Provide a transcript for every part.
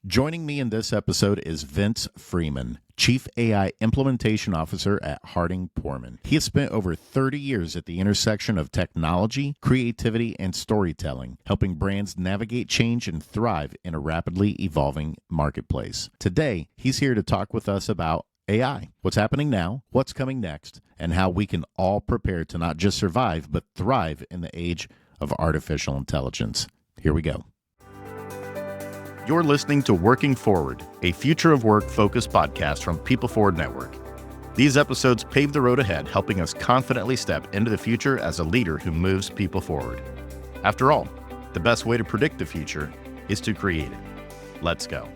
Joining me in this episode is Vince Freeman, Chief AI Implementation Officer at HardingPorman. He has spent over 30 years at the intersection of technology, creativity, and storytelling, helping brands navigate change and thrive in a rapidly evolving marketplace. Today, he's here to talk with us about AI, what's happening now, what's coming next, and how we can all prepare to not just survive, but thrive in the age of artificial intelligence. Here we go. You're listening to Working Forward, a future of work focused podcast from People Forward Network. These episodes pave the road ahead, helping us confidently step into the future as a leader who moves people forward. After all, the best way to predict the future is to create it. Let's go.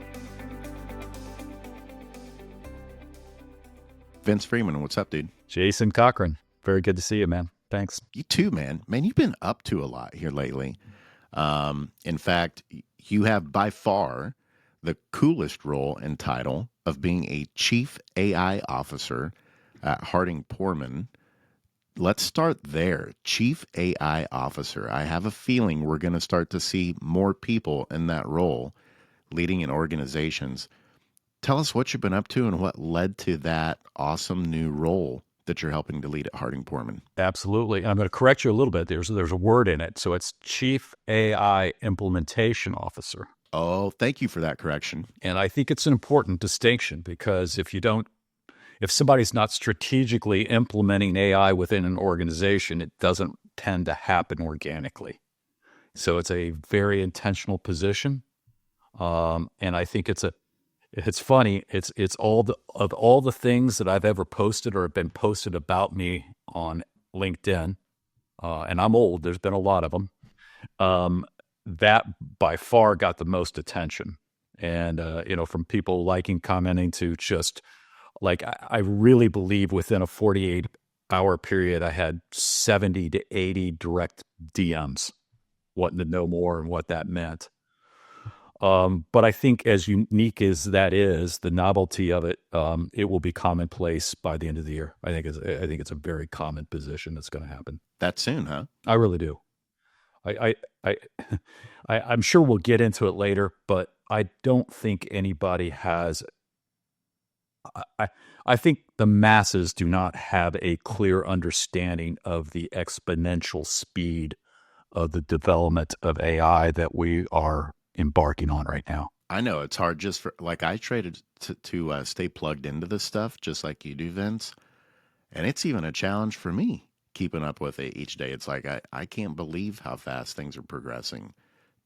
Vince Freeman, what's up, dude? Jason Cochran, very good to see you, man. Thanks. You too, man. Man, you've been up to a lot here lately. In fact, you have by far the coolest role and title of being a Chief AI Officer at HardingPorman. Let's start there. Chief AI Officer. I have a feeling we're going to start to see more people in that role leading in organizations. Tell us what you've been up to and what led to that awesome new role that you're helping to lead at HardingPorman. Absolutely. And I'm going to correct you a little bit. There's a word in it. So it's Chief AI Implementation Officer. Oh, thank you for that correction. And I think it's an important distinction because if somebody's not strategically implementing AI within an organization, it doesn't tend to happen organically. So it's a very intentional position. And I think it's funny. It's all the things that I've ever posted or have been posted about me on LinkedIn, and I'm old. There's been a lot of them. That by far got the most attention, and from people liking, commenting to just like I really believe within a 48-hour period, I had 70 to 80 direct DMs wanting to know more and what that meant. But I think as unique as that is, the novelty of it, it will be commonplace by the end of the year. I think it's a very common position that's going to happen. That soon, huh? I really do. I'm sure we'll get into it later, but I don't think anybody has. I think the masses do not have a clear understanding of the exponential speed of the development of AI that we are embarking on right now. I know it's hard just for I traded to stay plugged into this stuff just like you do, Vince, and it's even a challenge for me keeping up with it each day. It's like I can't believe how fast things are progressing.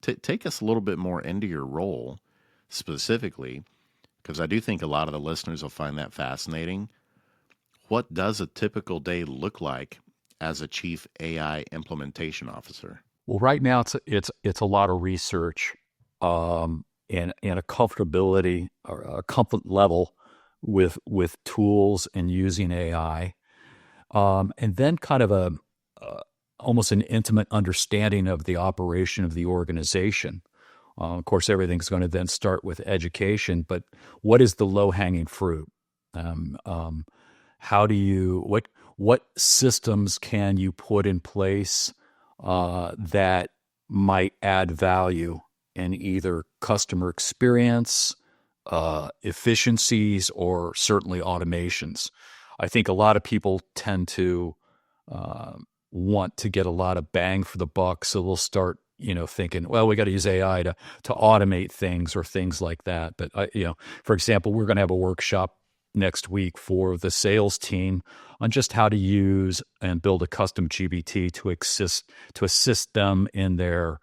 Take us a little bit more into your role specifically, because I do think a lot of the listeners will find that fascinating. What does a typical day look like as a Chief AI Implementation Officer? Well, right now it's a lot of research. And a comfortability or a comfort level with tools and using AI, and then kind of almost an intimate understanding of the operation of the organization. Of course, everything's going to then start with education, but what is the low hanging fruit? How do you what systems can you put in place that might add value in either customer experience, efficiencies, or certainly automations? I think a lot of people tend to want to get a lot of bang for the buck, so they'll start, thinking, well, we got to use AI to automate things or things like that. But for example, we're going to have a workshop next week for the sales team on just how to use and build a custom GPT to assist them in their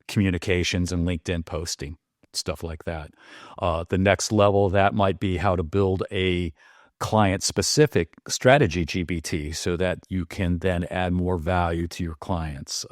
communications and LinkedIn posting, stuff like that. The next level of that might be how to build a client-specific strategy GPT so that you can then add more value to your clients.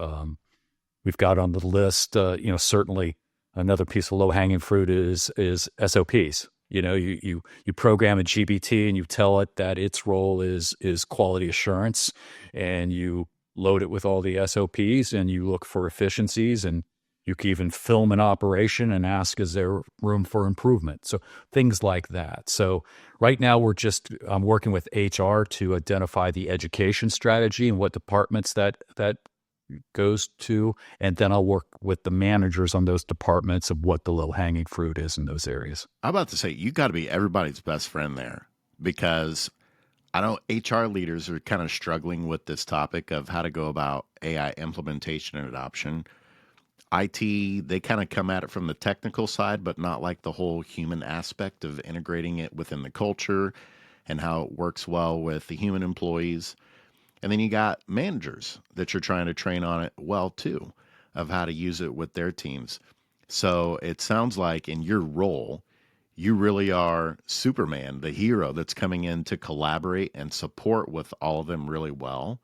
We've got on the list, certainly another piece of low-hanging fruit is SOPs. You program a GPT and you tell it that its role is quality assurance, and you load it with all the SOPs and you look for efficiencies, and you can even film an operation and ask, is there room for improvement? So things like that. So right now I'm working with HR to identify the education strategy and what departments that goes to, and then I'll work with the managers on those departments of what the low hanging fruit is in those areas. I'm about to say, you got to be everybody's best friend there, because I know HR leaders are kind of struggling with this topic of how to go about AI implementation and adoption. IT, they kind of come at it from the technical side, but not like the whole human aspect of integrating it within the culture and how it works well with the human employees. And then you got managers that you're trying to train on it well too, of how to use it with their teams. So it sounds like in your role, you really are Superman, the hero that's coming in to collaborate and support with all of them really well.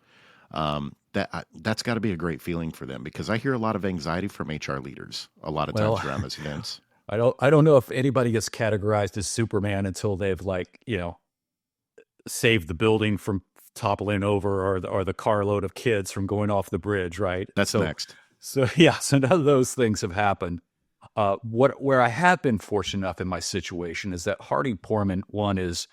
That's got to be a great feeling for them, because I hear a lot of anxiety from HR leaders a lot of times Well, around this, Vince. I don't know if anybody gets categorized as Superman until they've like, saved the building from toppling over, or the carload of kids from going off the bridge, right? That's next. So yeah, so none of those things have happened. Where I have been fortunate enough in my situation is that HardingPorman, one, is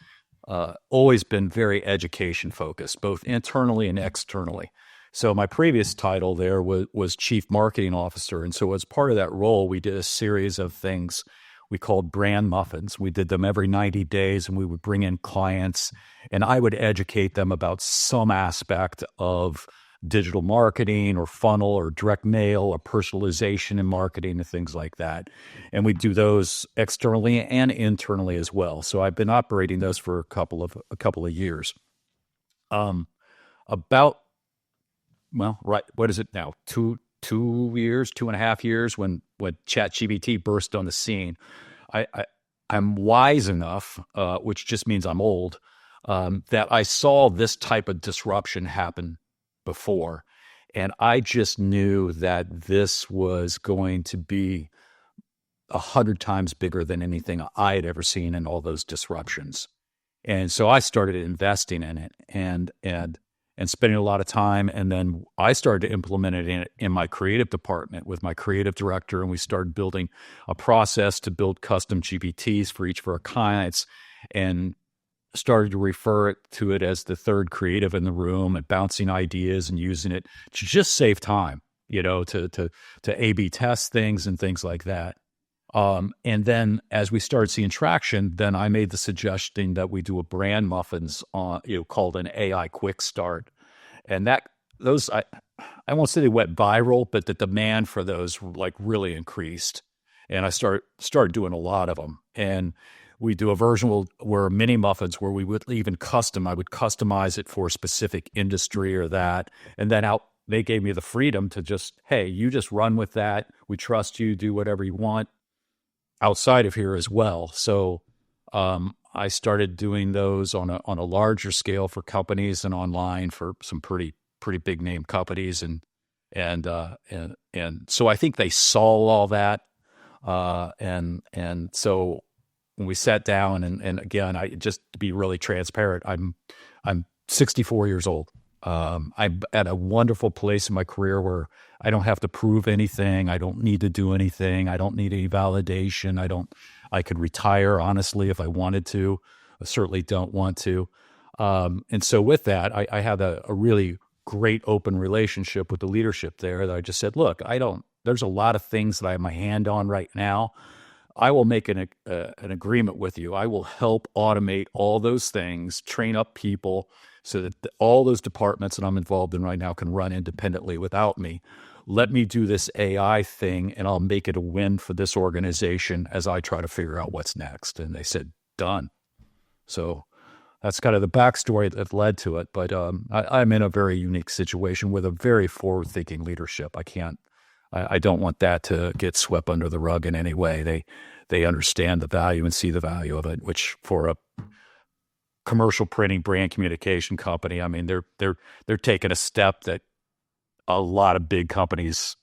always been very education focused, both internally and externally. So my previous title there was Chief Marketing Officer. And so as part of that role, we did a series of things we called brand muffins. We did them every 90 days, and we would bring in clients, and I would educate them about some aspect of digital marketing or funnel or direct mail or personalization in marketing and things like that. And we do those externally and internally as well. So I've been operating those for a couple of years. About right, what is it now? 2.5 years when ChatGPT burst on the scene. I'm wise enough, which just means I'm old, that I saw this type of disruption happen before. And I just knew that this was going to be 100 times bigger than anything I had ever seen in all those disruptions. And so I started investing in it and spending a lot of time. And then I started to implement it in my creative department with my creative director. And we started building a process to build custom GPTs for each of our clients, and started to refer to it as the third creative in the room, and bouncing ideas and using it to just save time, to A/B test things and things like that. And then as we started seeing traction, then I made the suggestion that we do a brand muffins on, called an AI quick start. And I won't say they went viral, but the demand for those like really increased. And I started doing a lot of them. And we do a version where mini muffins, where we would even I would customize it for a specific industry or that. And then they gave me the freedom to just, hey, you just run with that. We trust you, do whatever you want outside of here as well. So I started doing those on a larger scale for companies and online for some pretty big name companies, and so I think they saw all that, and so when we sat down, and again, I just to be really transparent, I'm 64 years old. I'm at a wonderful place in my career where I don't have to prove anything. I don't need to do anything. I don't need any validation. I could retire, honestly, if I wanted to. I certainly don't want to. And so with that, I had a really great open relationship with the leadership there, that I just said, look, there's a lot of things that I have my hand on right now. I will make an agreement with you. I will help automate all those things, train up people so that all those departments that I'm involved in right now can run independently without me. Let me do this AI thing, and I'll make it a win for this organization as I try to figure out what's next. And they said, done. So that's kind of the backstory that led to it. But I'm in a very unique situation with a very forward-thinking leadership. I don't want that to get swept under the rug in any way. They understand the value and see the value of it, which for a commercial printing brand communication company, I mean, they're taking a step that a lot of big companies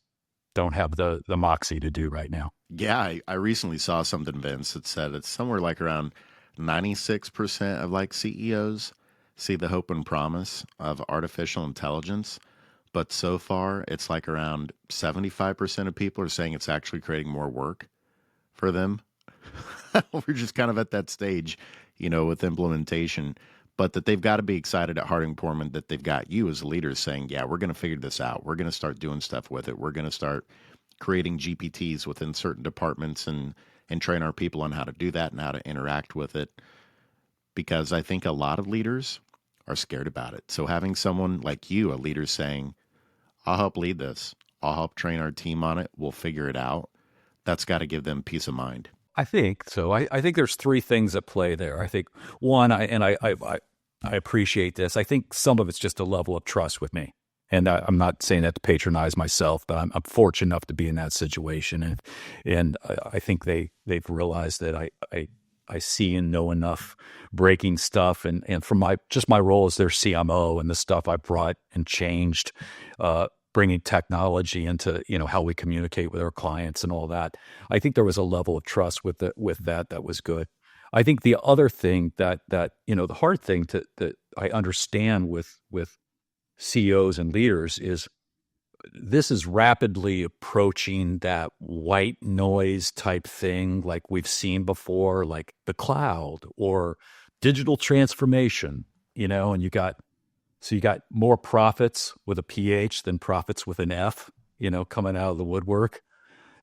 don't have the moxie to do right now. Yeah, I recently saw something, Vince, that said it's somewhere like around 96% of like CEOs see the hope and promise of artificial intelligence. But so far, it's like around 75% of people are saying it's actually creating more work for them. We're just kind of at that stage, with implementation. but that they've got to be excited at HardingPorman that they've got you as a leader saying, yeah, we're going to figure this out. We're going to start doing stuff with it. We're going to start creating GPTs within certain departments and train our people on how to do that and how to interact with it. Because I think a lot of leaders are scared about it. So having someone like you, a leader, saying, I'll help lead this. I'll help train our team on it. We'll figure it out. That's got to give them peace of mind. I think so. I think there's three things at play there. I think one, I appreciate this. I think some of it's just a level of trust with me. And I'm not saying that to patronize myself, but I'm fortunate enough to be in that situation. And I think they've realized that I see and know enough breaking stuff. And from my role as their CMO and the stuff I brought and changed, bringing technology into, how we communicate with our clients and all that. I think there was a level of trust with that was good. I think the other thing that the hard thing that I understand with CEOs and leaders is this is rapidly approaching that white noise type thing like we've seen before, like the cloud or digital transformation, and you got more prophets with a PH than prophets with an F, coming out of the woodwork.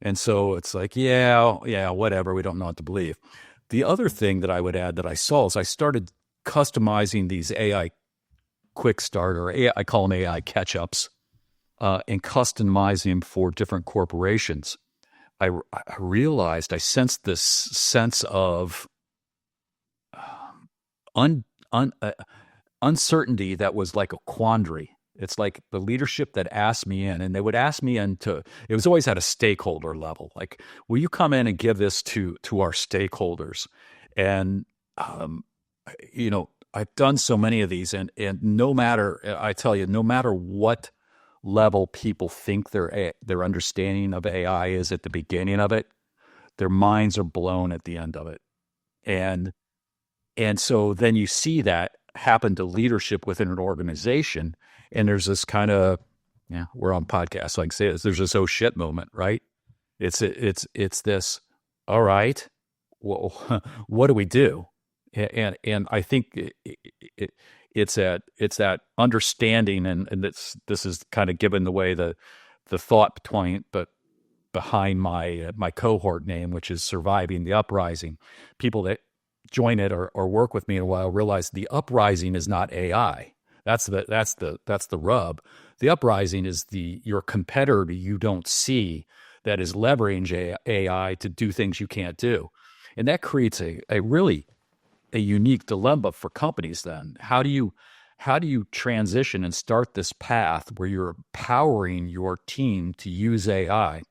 And so it's like, yeah, whatever. We don't know what to believe. The other thing that I would add that I saw is I started customizing these AI quick start, or AI, I call them AI catch-ups, and customizing them for different corporations. I realized, I sensed this sense of uncertainty that was like a quandary. It's like the leadership that asked me in, and they would ask me into, it was always at a stakeholder level. Like, will you come in and give this to our stakeholders? And, I've done so many of these, and no matter, I tell you, no matter what level people think their understanding of AI is at the beginning of it, their minds are blown at the end of it. And so then you see that happen to leadership within an organization, and there's this kind of, we're on podcasts, so I can say this, there's this oh shit moment, right? It's this, all right, well, what do we do? And I think it's that understanding, and this is kind of given the way the thought behind my cohort name, which is Surviving the Uprising. People that join it or work with me in a while realize the uprising is not AI. That's the rub. The uprising is your competitor you don't see that is leveraging AI to do things you can't do, and that creates a really unique dilemma for companies. Then how do you transition and start this path where you're empowering your team to use AI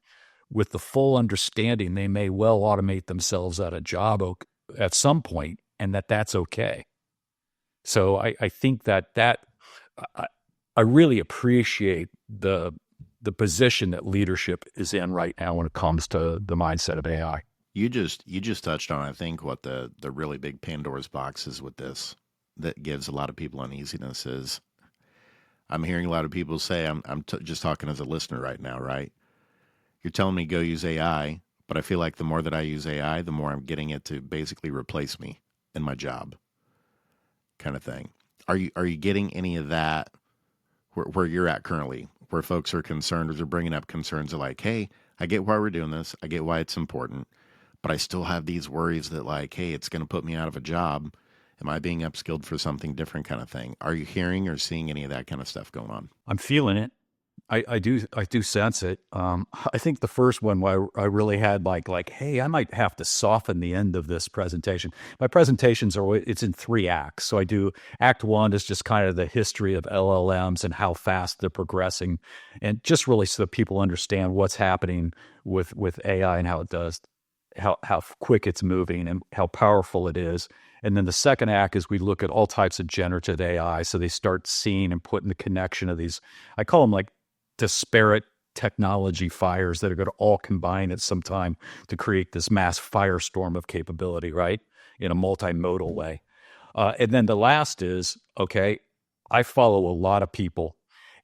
with the full understanding they may well automate themselves out of job at some point, and that's okay. So I think that I really appreciate the position that leadership is in right now when it comes to the mindset of AI. You just touched on, I think, what the really big Pandora's box is with this that gives a lot of people uneasiness is I'm hearing a lot of people say, I'm just talking as a listener right now, right? You're telling me go use AI, but I feel like the more that I use AI, the more I'm getting it to basically replace me in my job, kind of thing. Are you getting any of that where you're at currently, where folks are concerned or they're bringing up concerns of like, hey, I get why we're doing this. I get why it's important, but I still have these worries that like, hey, it's going to put me out of a job. Am I being upskilled for something different, kind of thing? Are you hearing or seeing any of that kind of stuff going on? I'm feeling it. I do sense it. I think the first one where I really had like, hey, I might have to soften the end of this presentation. My presentations it's in 3 acts. So I do act 1 is just kind of the history of LLMs and how fast they're progressing, and just really so that people understand what's happening with AI and how it does, how quick it's moving and how powerful it is. And then the second act is we look at all types of generative AI. So they start seeing and putting the connection of these, I call them like disparate technology fires that are going to all combine at some time to create this mass firestorm of capability, right? In a multimodal way. And then the last is, okay, I follow a lot of people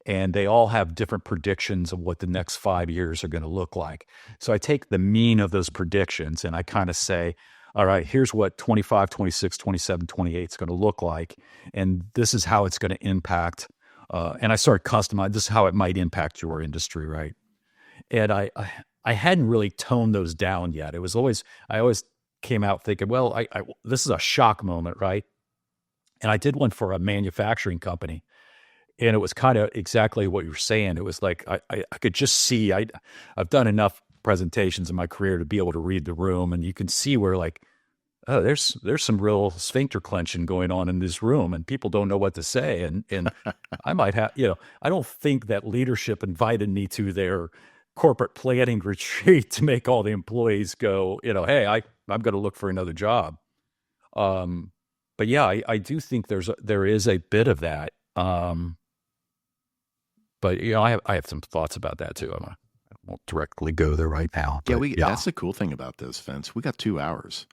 and they all have different predictions of what the next 5 years are going to look like. So I take the mean of those predictions and I kind of say, all right, here's what 25, 26, 27, 28 is going to look like. And this is how it's going to impact. And I started customizing, this is how it might impact your industry, right? And I hadn't really toned those down yet. It was always, I always came out thinking, well, this is a shock moment, right? And I did one for a manufacturing company. And it was kind of exactly what you were saying. It was like, I could just see, I've done enough presentations in my career to be able to read the room. And you can see where like, oh, there's some real sphincter clenching going on in this room and people don't know what to say. And I might have, I don't think that leadership invited me to their corporate planning retreat to make all the employees go, hey, I'm going to look for another job. But yeah, I do think there is a bit of that. But I have some thoughts about that too. I won't directly go there right now. But that's the cool thing about this, Vince. We got 2 hours,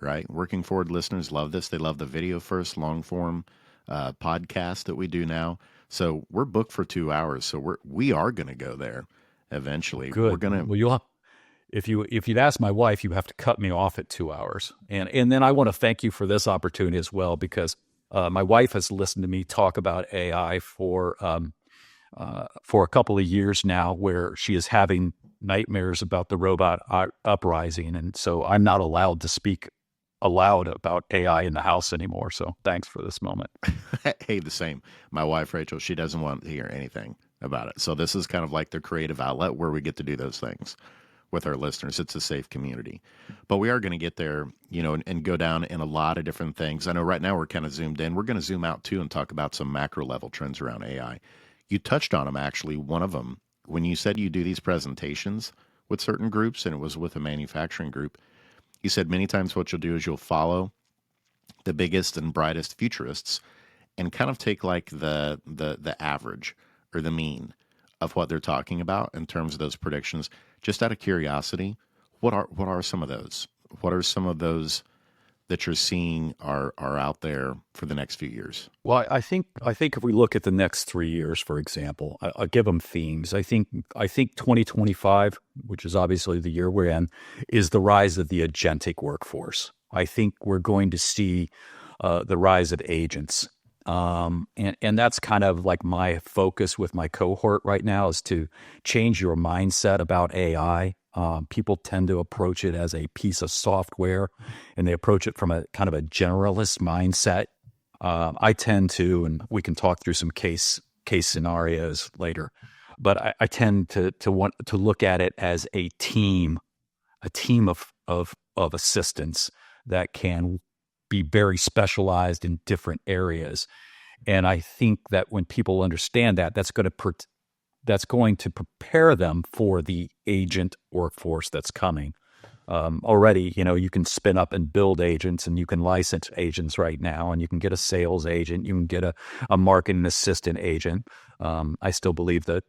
right? Working Forward listeners love this. They love the video first long form podcast that we do now. So we're booked for 2 hours. So we are going to go there eventually. Good. We're gonna. Well, you'll have, if you'd ask my wife, you have to cut me off at 2 hours. And then I want to thank you for this opportunity as well, because my wife has listened to me talk about AI for a couple of years now, where she is having nightmares about the robot uprising. And so I'm not allowed to speak aloud about AI in the house anymore. So thanks for this moment. Hey, the same. My wife, Rachel, she doesn't want to hear anything about it. So this is kind of like the creative outlet where we get to do those things with our listeners. It's a safe community. But we are going to get there, and go down in a lot of different things. I know right now we're kind of zoomed in. We're going to zoom out too and talk about some macro level trends around AI. You touched on them, actually. One of them, when you said you do these presentations with certain groups, and it was with a manufacturing group, you said many times what you'll do is you'll follow the biggest and brightest futurists and kind of take like the average or the mean of what they're talking about in terms of those predictions. Just out of curiosity, what are some of those? What are some of those that you're seeing are out there for the next few years? Well, I think if we look at the next 3 years, for example, I'll give them themes. I think 2025, which is obviously the year we're in, is the rise of the agentic workforce. I think we're going to see the rise of agents. And that's kind of like my focus with my cohort right now, is to change your mindset about AI. People tend to approach it as a piece of software, and they approach it from a kind of a generalist mindset. I tend to, and we can talk through some case scenarios later, but I tend to want to look at it as a team of assistants that can be very specialized in different areas. And I think that when people understand that, that's going to prepare them for the agent workforce that's coming. Already, you can spin up and build agents, and you can license agents right now, and you can get a sales agent, you can get a marketing assistant agent. I still believe that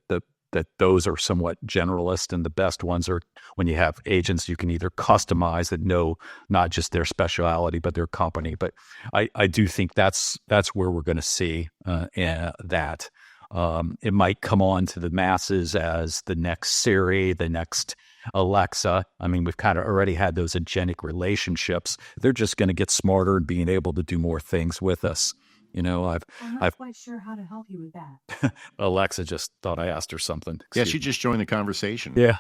those are somewhat generalist, and the best ones are when you have agents you can either customize that know not just their specialty but their company. But I do think that's where we're going to see that. It might come on to the masses as the next Siri, the next Alexa. I mean, we've kind of already had those agentic relationships. They're just going to get smarter and being able to do more things with us. I'm not quite sure how to help you with that. Alexa just thought I asked her something. Yeah, she just joined the conversation. Yeah.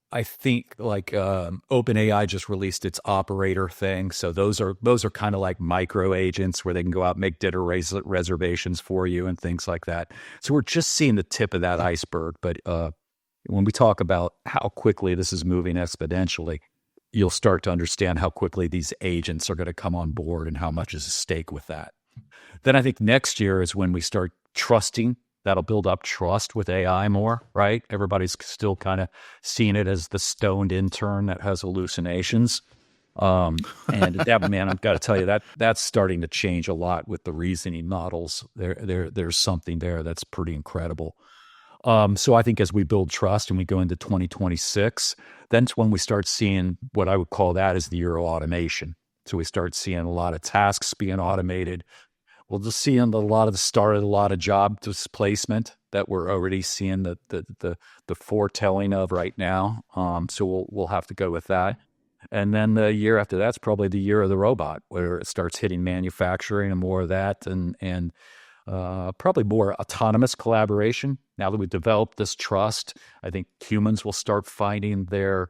I think like OpenAI just released its operator thing, so those are kind of like micro agents where they can go out and make dinner reservations for you and things like that. So we're just seeing the tip of that iceberg. But when we talk about how quickly this is moving exponentially, you'll start to understand how quickly these agents are going to come on board and how much is at stake with that. Then I think next year is when we start trusting. That'll build up trust with AI more, right? Everybody's still kind of seeing it as the stoned intern that has hallucinations. And that, man, I've got to tell you, that's starting to change a lot with the reasoning models. There's something there that's pretty incredible. So I think as we build trust and we go into 2026, then's when we start seeing what I would call that as the year of automation. So we start seeing a lot of tasks being automated. we'll just see in a lot of the start of a lot of job displacement that we're already seeing the foretelling of right now. So we'll have to go with that. And then the year after that's probably the year of the robot, where it starts hitting manufacturing and more of that, and probably more autonomous collaboration. Now that we've developed this trust, I think humans will start finding their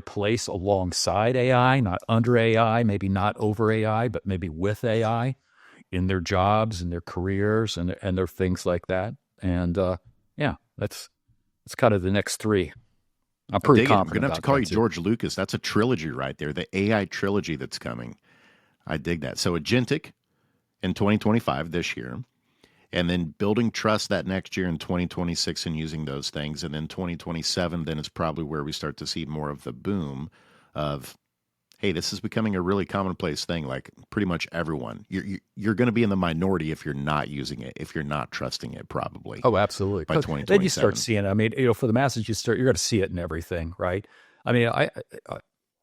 place alongside AI, not under AI, maybe not over AI, but maybe with AI in their jobs and their careers and their things like that. And yeah, that's kind of the next three. I'm pretty confident. I'm going to have to call you George Lucas. That's a trilogy right there, the AI trilogy that's coming. I dig that. So agentic in 2025 this year, and then building trust that next year in 2026 and using those things. And then 2027, then is probably where we start to see more of the boom of, hey, this is becoming a really commonplace thing. Like pretty much everyone, you're going to be in the minority if you're not using it, if you're not trusting it, probably. Oh, absolutely. By 2027. Then you start seeing it. I mean, for the masses, you're going to see it in everything, right? I mean,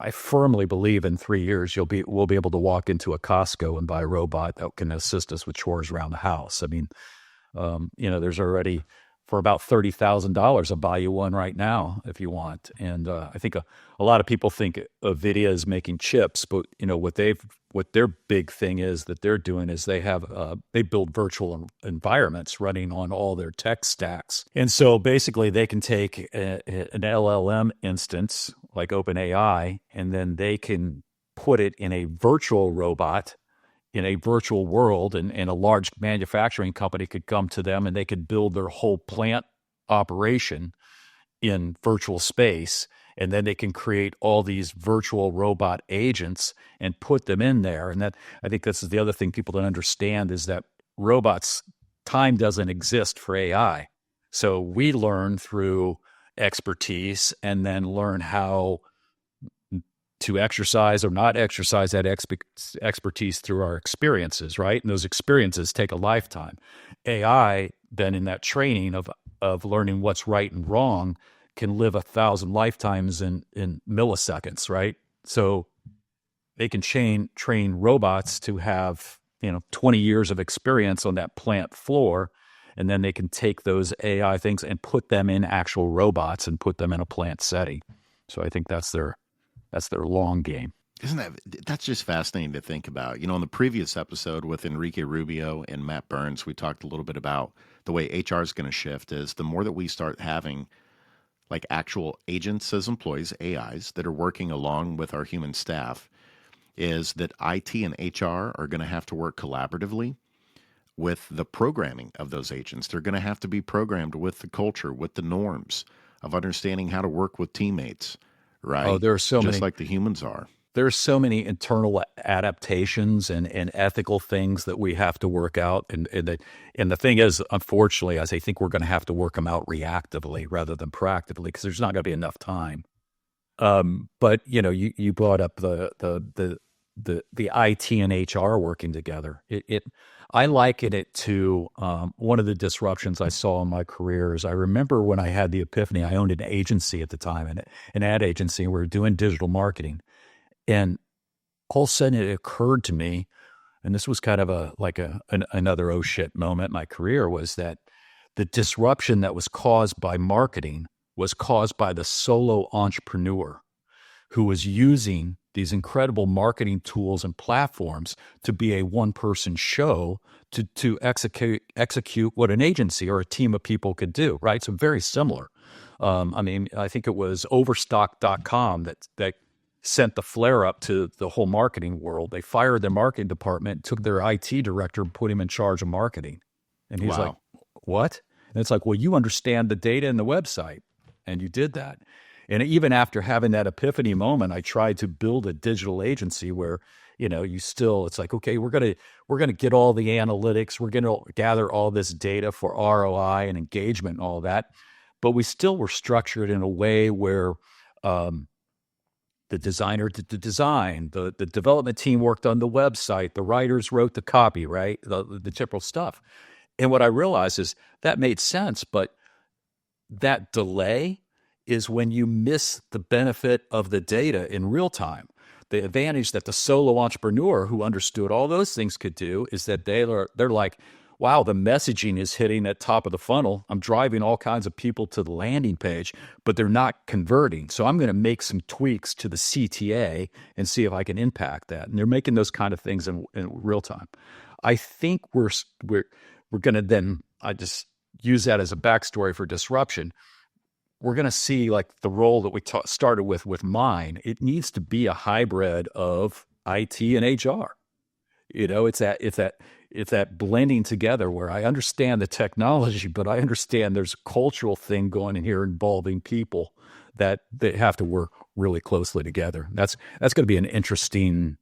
I firmly believe in 3 years we'll be able to walk into a Costco and buy a robot that can assist us with chores around the house. I mean, there's already for about $30,000. I'll buy you one right now if you want. And I think a lot of people think NVIDIA is making chips, but what their big thing is that they're doing is they build virtual environments running on all their tech stacks. And so basically they can take an LLM instance like OpenAI, and then they can put it in a virtual robot in a virtual world, and a large manufacturing company could come to them and they could build their whole plant operation in virtual space. And then they can create all these virtual robot agents and put them in there. And I think this is the other thing people don't understand is that robots, time doesn't exist for AI. So we learn through expertise and then learn how to exercise or not exercise that expertise through our experiences, right? And those experiences take a lifetime. AI, then in that training of learning what's right and wrong, can live 1,000 lifetimes in milliseconds, right? So they can train robots to have 20 years of experience on that plant floor, and then they can take those AI things and put them in actual robots and put them in a plant setting. So I think that's their long game. That's just fascinating to think about. On the previous episode with Enrique Rubio and Matt Burns, we talked a little bit about the way HR is going to shift is the more that we start having like actual agents as employees, AIs, that are working along with our human staff, is that IT and HR are going to have to work collaboratively with the programming of those agents. They're going to have to be programmed with the culture, with the norms of understanding how to work with teammates, right? Oh, there are so many. Just like the humans are. There's so many internal adaptations and ethical things that we have to work out. And the thing is, unfortunately, I think we're going to have to work them out reactively rather than proactively because there's not going to be enough time. But you brought up the IT and HR working together. I liken it to one of the disruptions I saw in my career is I remember when I had the epiphany. I owned an agency at the time, an ad agency. We were doing digital marketing. And all of a sudden it occurred to me, and this was kind of another oh shit moment in my career, was that the disruption that was caused by marketing was caused by the solo entrepreneur who was using these incredible marketing tools and platforms to be a one-person show to execute what an agency or a team of people could do, right? So very similar. I think it was Overstock.com that sent the flare up to the whole marketing world. They fired their marketing department, took their IT director, and put him in charge of marketing. And he's like, what? And it's like, well, you understand the data in the website, and you did that. And even after having that epiphany moment, I tried to build a digital agency where, it's like, okay, we're gonna get all the analytics, we're gonna gather all this data for ROI and engagement and all that, but we still were structured in a way where the designer did the design, the development team worked on the website, the writers wrote the copy, right? The typical stuff. And what I realized is that made sense, but that delay is when you miss the benefit of the data in real time. the advantage that the solo entrepreneur who understood all those things could do is that they're like, wow, the messaging is hitting at top of the funnel. I'm driving all kinds of people to the landing page, but they're not converting. So I'm going to make some tweaks to the CTA and see if I can impact that. And they're making those kind of things in real time. I think we're going to then, I just use that as a backstory for disruption. We're going to see like the role that we started with mine. It needs to be a hybrid of IT and HR. It's that blending together where I understand the technology, but I understand there's a cultural thing going in here involving people that they have to work really closely together. That's going to be an interesting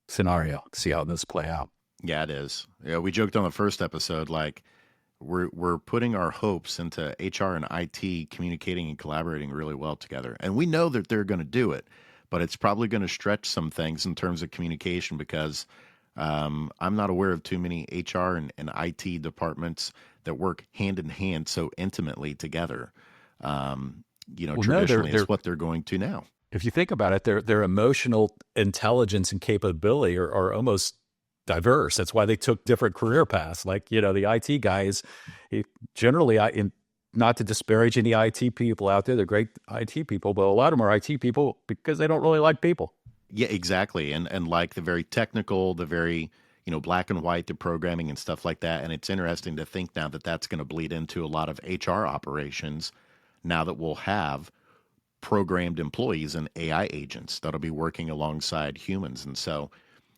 scenario. See how this play out. Yeah, it is. Yeah, we joked on the first episode, like we're putting our hopes into HR and IT communicating and collaborating really well together. And we know that they're going to do it, but it's probably going to stretch some things in terms of communication because I'm not aware of too many HR and IT departments that work hand in hand so intimately together. Traditionally, it's what they're going to now. If you think about it, their emotional intelligence and capability are almost diverse. That's why they took different career paths. Like, the IT guys, generally, not to disparage any IT people out there, they're great IT people, but a lot of them are IT people because they don't really like people. Yeah, exactly. And like the very technical, the very, black and white, the programming and stuff like that. And it's interesting to think now that that's going to bleed into a lot of HR operations now that we'll have programmed employees and AI agents that'll be working alongside humans. And so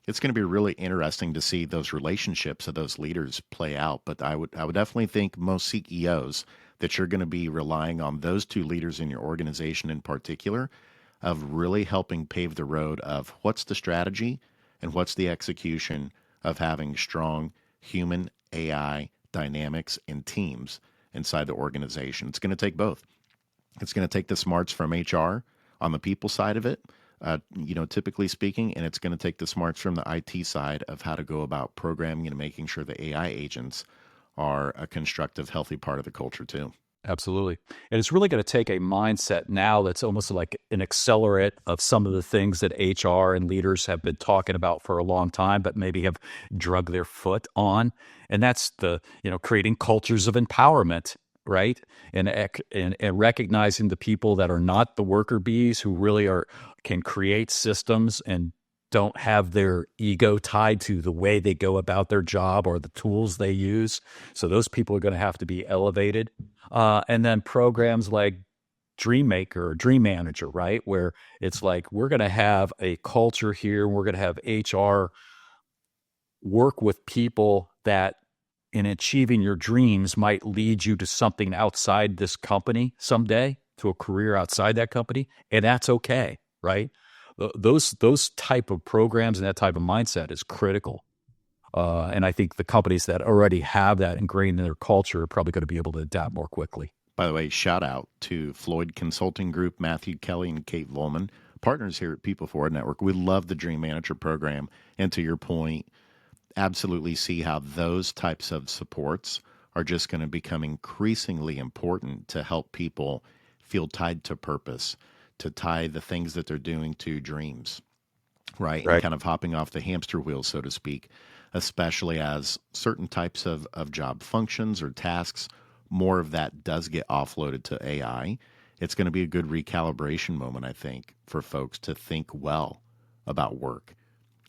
it's going to be really interesting to see those relationships of those leaders play out. But I would definitely think most CEOs that you're going to be relying on those two leaders in your organization in particular of really helping pave the road of what's the strategy and what's the execution of having strong human AI dynamics and teams inside the organization. It's going to take both. It's going to take the smarts from HR on the people side of it, typically speaking, and it's going to take the smarts from the IT side of how to go about programming and making sure the AI agents are a constructive, healthy part of the culture too. Absolutely. And it's really going to take a mindset now that's almost like an accelerant of some of the things that HR and leaders have been talking about for a long time, but maybe have drug their foot on. And that's creating cultures of empowerment, right? And recognizing the people that are not the worker bees who really can create systems and don't have their ego tied to the way they go about their job or the tools they use. So those people are going to have to be elevated. And then programs like Dream Maker or Dream Manager, right? Where it's like, we're going to have a culture here. We're going to have HR work with people that in achieving your dreams might lead you to something outside this company someday, to a career outside that company. And that's okay, right? Those type of programs and that type of mindset is critical. And I think the companies that already have that ingrained in their culture are probably going to be able to adapt more quickly. By the way, shout out to Floyd Consulting Group, Matthew Kelly and Kate Volman, partners here at People Forward Network. We love the Dream Manager program. And to your point, absolutely see how those types of supports are just going to become increasingly important to help people feel tied to purpose, to tie the things that they're doing to dreams, right? And kind of hopping off the hamster wheel, so to speak, especially as certain types of job functions or tasks, more of that does get offloaded to AI. It's going to be a good recalibration moment, I think, for folks to think well about work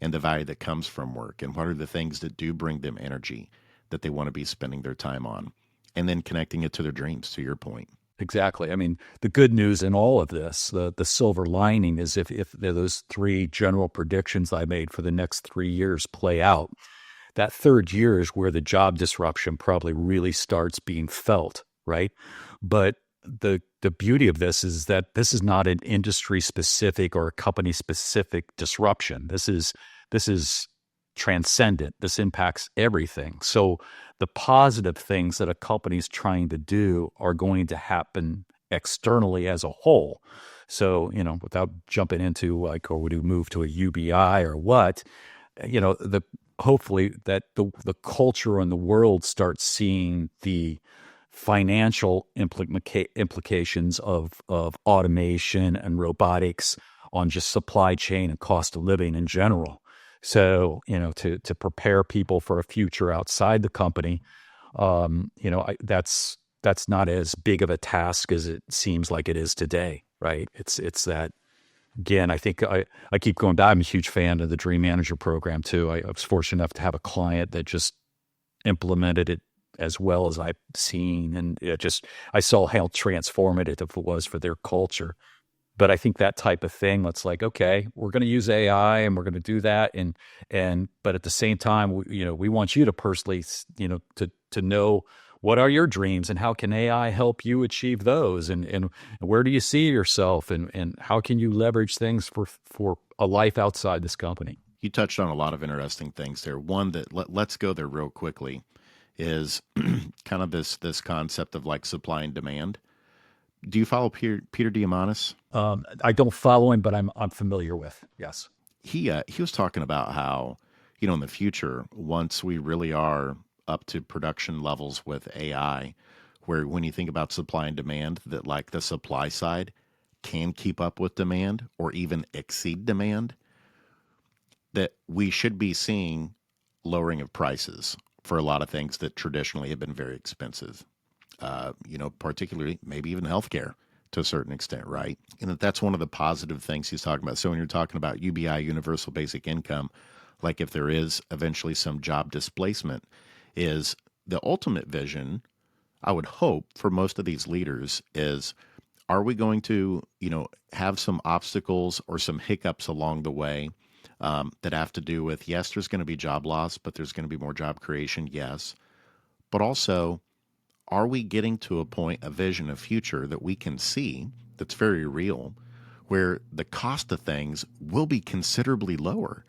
and the value that comes from work and what are the things that do bring them energy that they want to be spending their time on, and then connecting it to their dreams, to your point. Exactly. I mean, the good news in all of this, the silver lining is if those three general predictions I made for the next 3 years play out, that third year is where the job disruption probably really starts being felt, right? But the beauty of this is that this is not an industry specific or a company specific disruption. This is transcendent. This impacts everything. So the positive things that a company's trying to do are going to happen externally as a whole. So, without jumping into like, or would we move to a UBI or what, hopefully that the culture in the world starts seeing the financial implications of automation and robotics on just supply chain and cost of living in general. So, to prepare people for a future outside the company, that's not as big of a task as it seems like it is today, right? It's that, again, I think I keep going back. I'm a huge fan of the Dream Manager program too. I was fortunate enough to have a client that just implemented it as well as I've seen, and I saw how transformative it was for their culture. But I think that type of thing, it's like, okay, we're going to use AI and we're going to do that, but at the same time, we want you to personally, to know what are your dreams and how can AI help you achieve those, and where do you see yourself, and how can you leverage things for a life outside this company. You touched on a lot of interesting things there. One that let's go there real quickly is kind of this concept of like supply and demand. Do you follow Peter Diamandis? I don't follow him, but I'm familiar with. Yes. He was talking about how, in the future, once we really are up to production levels with AI, where when you think about supply and demand, that like the supply side can keep up with demand or even exceed demand, that we should be seeing lowering of prices for a lot of things that traditionally have been very expensive. Particularly maybe even healthcare to a certain extent, right? And that's one of the positive things he's talking about. So when you're talking about UBI, universal basic income, like if there is eventually some job displacement, is the ultimate vision, I would hope for most of these leaders is, are we going to, have some obstacles or some hiccups along the way that have to do with, yes, there's going to be job loss, but there's going to be more job creation, yes. But also, are we getting to a point, a vision, a future that we can see that's very real, where the cost of things will be considerably lower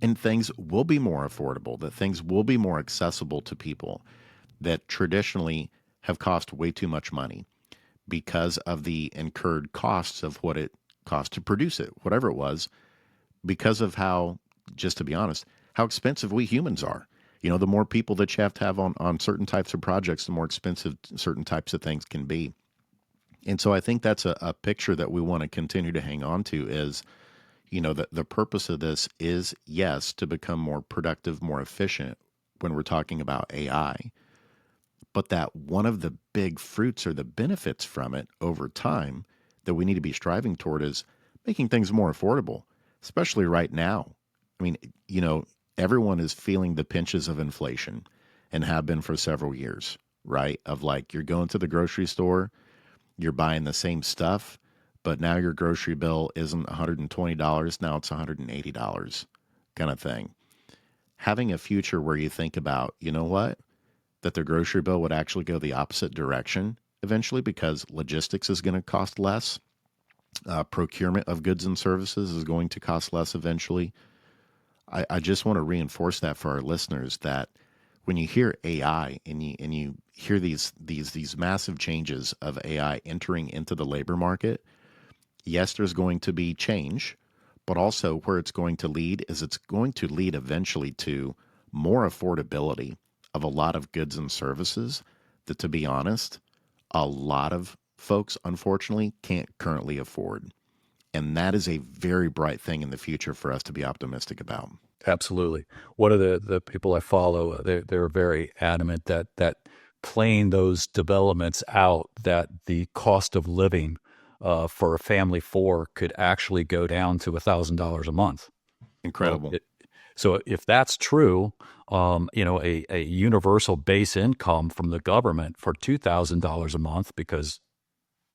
and things will be more affordable, that things will be more accessible to people that traditionally have cost way too much money because of the incurred costs of what it cost to produce it, whatever it was, because of how, just to be honest, how expensive we humans are. The more people that you have to have on certain types of projects, the more expensive certain types of things can be. And so I think that's a picture that we want to continue to hang on to is, the purpose of this is, yes, to become more productive, more efficient when we're talking about AI, but that one of the big fruits or the benefits from it over time that we need to be striving toward is making things more affordable, especially right now. I mean, everyone is feeling the pinches of inflation and have been for several years, right? Of like, you're going to the grocery store, you're buying the same stuff, but now your grocery bill isn't $120, now it's $180 kind of thing. Having a future where you think about, what? That the grocery bill would actually go the opposite direction eventually because logistics is going to cost less. Procurement of goods and services is going to cost less eventually. I just want to reinforce that for our listeners that when you hear AI and you hear these massive changes of AI entering into the labor market, yes, there's going to be change, but also where it's going to lead is it's going to lead eventually to more affordability of a lot of goods and services that, to be honest, a lot of folks, unfortunately, can't currently afford. And that is a very bright thing in the future for us to be optimistic about. Absolutely. One of the people I follow, they're very adamant that playing those developments out, that the cost of living for a family four could actually go down to $1,000 a month. Incredible. So if that's true, a universal base income from the government for $2,000 a month, because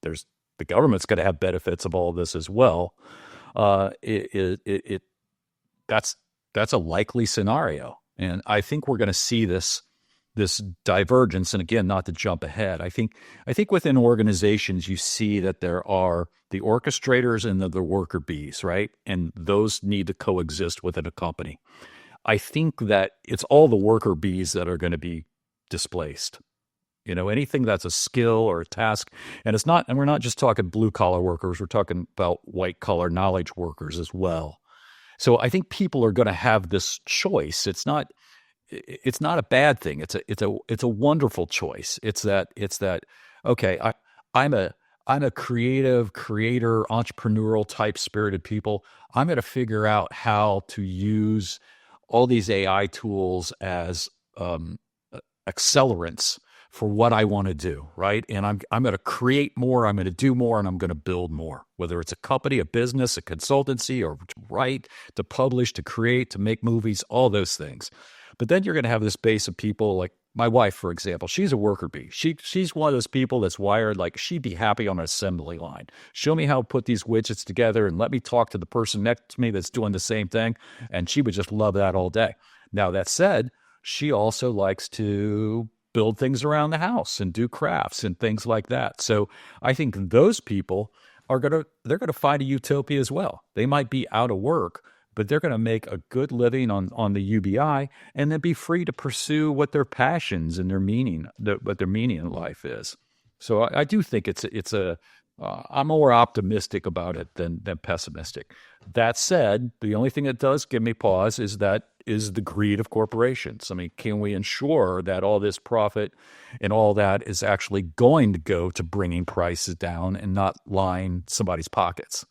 the government's going to have benefits of all this as well. That's a likely scenario, and I think we're going to see this divergence. And again, not to jump ahead, I think within organizations you see that there are the orchestrators and the worker bees, right? And those need to coexist within a company. I think that it's all the worker bees that are going to be displaced. Anything that's a skill or a task, and we're not just talking blue collar workers, we're talking about white collar knowledge workers as well. So I think people are going to have this choice. It's not a bad thing. It's a wonderful choice. It's that okay, I'm I'm a creative, creator, entrepreneurial type spirited people. I'm going to figure out how to use all these AI tools as um, accelerants for what I want to do, right? And I'm going to create more, I'm going to do more, and I'm going to build more. Whether it's a company, a business, a consultancy, or to write, to publish, to create, to make movies, all those things. But then you're going to have this base of people like my wife, for example. She's a worker bee. She's one of those people that's wired like she'd be happy on an assembly line. Show me how to put these widgets together and let me talk to the person next to me that's doing the same thing. And she would just love that all day. Now, that said, she also likes to build things around the house and do crafts and things like that. So I think those people they're gonna find a utopia as well. They might be out of work, but they're going to make a good living on the UBI and then be free to pursue what their passions and what their meaning in life is. So I do think I'm more optimistic about it than pessimistic. That said, the only thing that does give me pause is the greed of corporations. I mean, can we ensure that all this profit and all that is actually going to go to bringing prices down and not line somebody's pockets?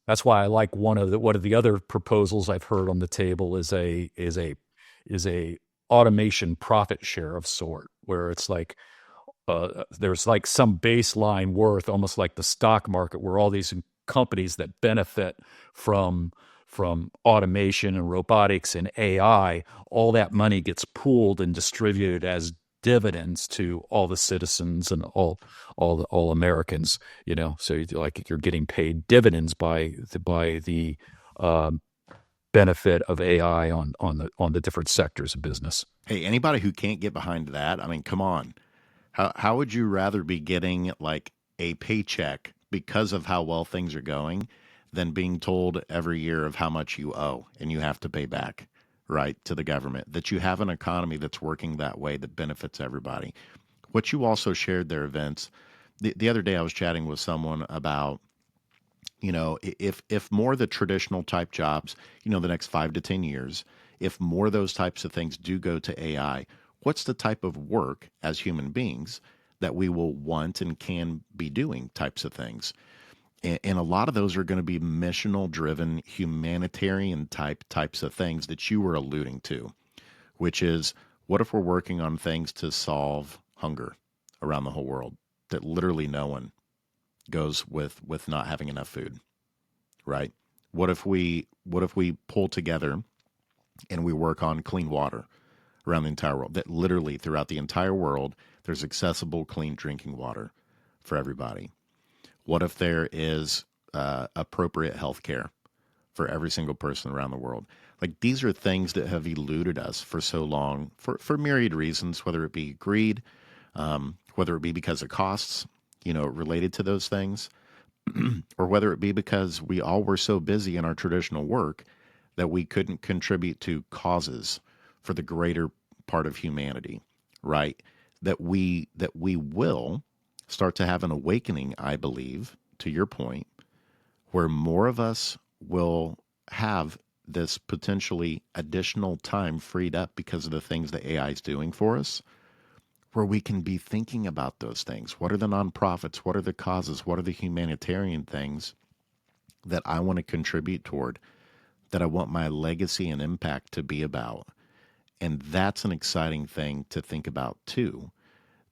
That's why I like one of the other proposals I've heard on the table is a automation profit share of sort, where it's like there's like some baseline worth, almost like the stock market, where all these companies that benefit from automation and robotics and AI, all that money gets pooled and distributed as dividends to all the citizens and all Americans, so you're getting paid dividends by the benefit of AI on the different sectors of business. Hey, anybody who can't get behind that, I mean, come on. How would you rather be getting like a paycheck because of how well things are going than being told every year of how much you owe and you have to pay back? Right, to the government, that you have an economy that's working that way that benefits everybody. What you also shared there, Vince, the other day I was chatting with someone about, if more of the traditional type jobs, the next 5 to 10 years, if more of those types of things do go to AI, what's the type of work as human beings that we will want and can be doing types of things? And a lot of those are going to be missional driven, humanitarian types of things that you were alluding to, which is, what if we're working on things to solve hunger around the whole world, that literally no one goes with not having enough food, right? What if we pull together and we work on clean water around the entire world, that literally throughout the entire world, there's accessible, clean drinking water for everybody? What if there is appropriate health care for every single person around the world? Like, these are things that have eluded us for so long for myriad reasons, whether it be greed, whether it be because of costs, related to those things, or whether it be because we all were so busy in our traditional work that we couldn't contribute to causes for the greater part of humanity, right? That we will start to have an awakening, I believe, to your point, where more of us will have this potentially additional time freed up because of the things that AI is doing for us, where we can be thinking about those things. What are the nonprofits? What are the causes? What are the humanitarian things that I want to contribute toward, that I want my legacy and impact to be about? And that's an exciting thing to think about too,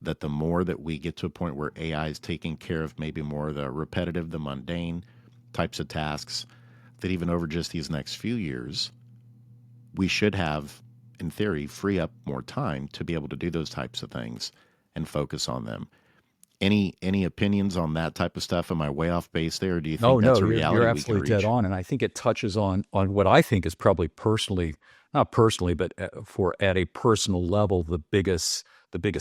that the more that we get to a point where AI is taking care of maybe more of the repetitive, the mundane types of tasks, that even over just these next few years, we should have, in theory, free up more time to be able to do those types of things and focus on them. Any opinions on that type of stuff? Am I way off base there? Or do you think that's a reality you're absolutely dead on. And I think it touches on what I think is probably not personally, but at a personal level, the biggest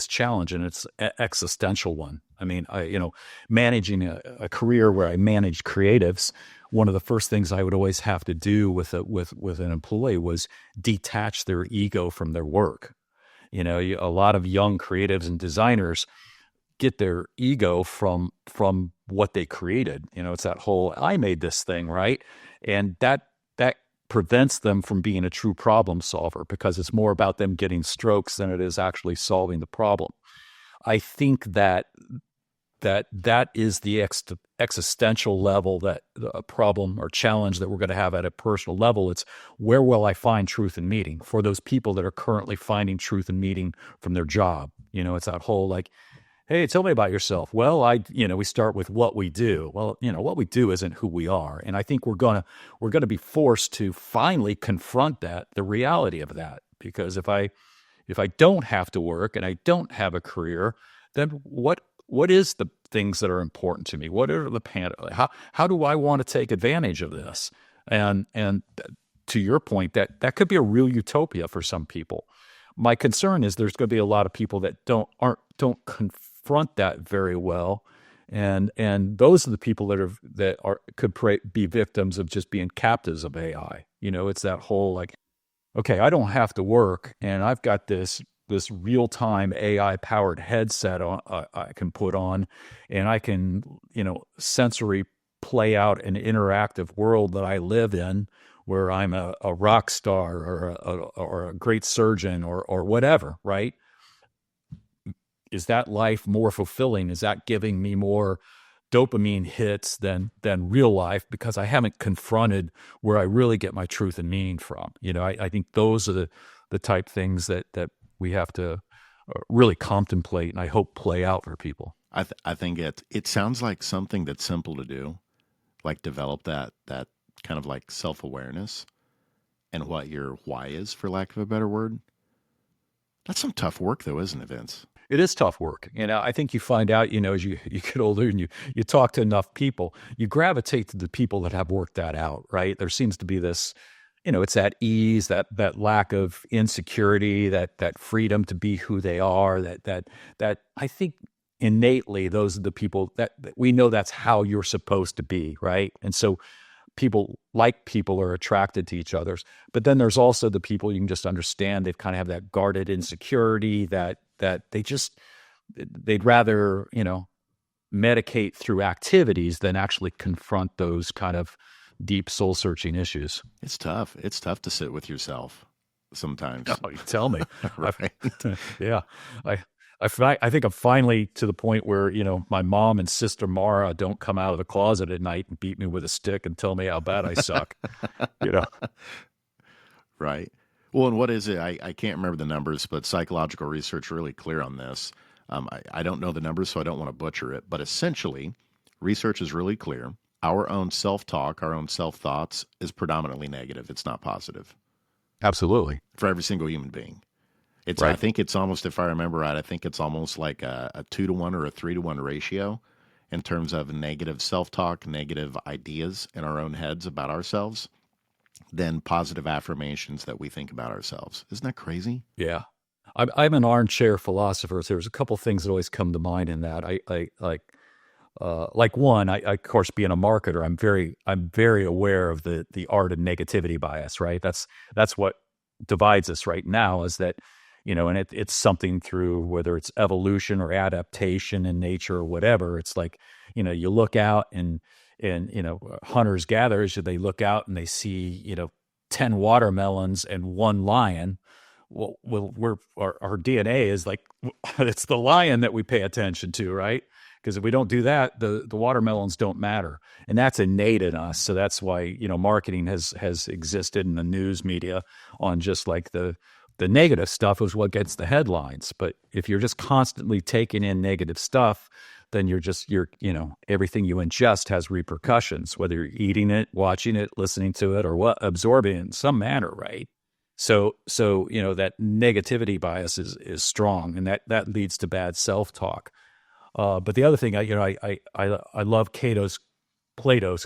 challenge, and it's an existential one. I mean, managing a career where I managed creatives, one of the first things I would always have to do with an employee was detach their ego from their work. A lot of young creatives and designers get their ego from what they created. It's that whole, I made this thing, right? And that prevents them from being a true problem solver, because it's more about them getting strokes than it is actually solving the problem. I think that that is the existential level, that a problem or challenge that we're going to have at a personal level. It's where will I find truth and meaning for those people that are currently finding truth and meaning from their job? It's that whole like, hey, tell me about yourself. Well, we start with what we do. Well, what we do isn't who we are. And I think we're going to be forced to finally confront the reality of that. Because if I don't have to work and I don't have a career, then what is the things that are important to me? What are how do I want to take advantage of this? And to your point, that could be a real utopia for some people. My concern is there's going to be a lot of people that don't confront that very well, and those are the people that could be victims of just being captives of AI. It's that whole like, okay, I don't have to work, and I've got this real-time AI-powered headset I can put on, and I can, sensory play out an interactive world that I live in, where I'm a rock star or a great surgeon or whatever, right? Is that life more fulfilling? Is that giving me more dopamine hits than real life, because I haven't confronted where I really get my truth and meaning from? I think those are the type things that we have to really contemplate, and I hope play out for people. I think it sounds like something that's simple to do, like develop that kind of like self-awareness and what your why is, for lack of a better word. That's some tough work though, isn't it, Vince? It is tough work. I think you find out, as you get older and you talk to enough people, you gravitate to the people that have worked that out, right? There seems to be this, it's that ease, that lack of insecurity, that freedom to be who they are, that I think innately those are the people that we know that's how you're supposed to be, right? And so people are attracted to each other. But then there's also the people you can just understand, they've kind of have that guarded insecurity that they'd rather, medicate through activities than actually confront those kind of deep soul searching issues. It's tough. It's tough to sit with yourself sometimes. Oh, you tell me. Right. Yeah. I think I'm finally to the point where, my mom and sister Mara don't come out of the closet at night and beat me with a stick and tell me how bad I suck. Right. Well, and what is it? I can't remember the numbers, but psychological research really clear on this. I don't know the numbers, so I don't want to butcher it. But essentially, research is really clear. Our own self-talk, our own self-thoughts is predominantly negative. It's not positive. Absolutely. For every single human being. It's right. I think it's almost, if I remember right, I think it's almost like a 2-to-1 or a 3-to-1 ratio in terms of negative self-talk, negative ideas in our own heads about ourselves, than positive affirmations that we think about ourselves. Isn't that crazy? Yeah. I'm an armchair philosopher. So there's a couple things that always come to mind in that. Like one, of course, being a marketer, I'm very aware of the art of negativity bias, right? That's what divides us right now, is that, and it's something through whether it's evolution or adaptation in nature or whatever. It's like, you look out and hunters gatherers, they look out and they see, 10 watermelons and 1 lion. Well, our DNA is like, it's the lion that we pay attention to, right? Because if we don't do that, the watermelons don't matter. And that's innate in us. So that's why, marketing has existed in the news media on just like the negative stuff is what gets the headlines. But if you're just constantly taking in negative stuff, then you're everything you ingest has repercussions, whether you're eating it, watching it, listening to it, or absorbing it in some manner, right? So that negativity bias is strong, and that leads to bad self-talk. But the other thing, I love Plato's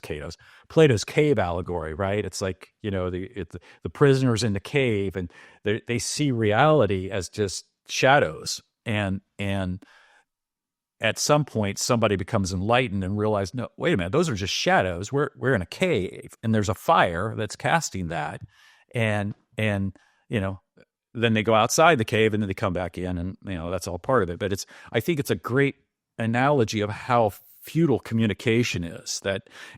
cave allegory, right? It's like, the prisoners in the cave, and they see reality as just shadows, and at some point somebody becomes enlightened and realizes, no, wait a minute, those are just shadows. We're in a cave, and there's a fire that's casting that, and then they go outside the cave, and then they come back in, and that's all part of it. But I think it's a great analogy of how futile communication is.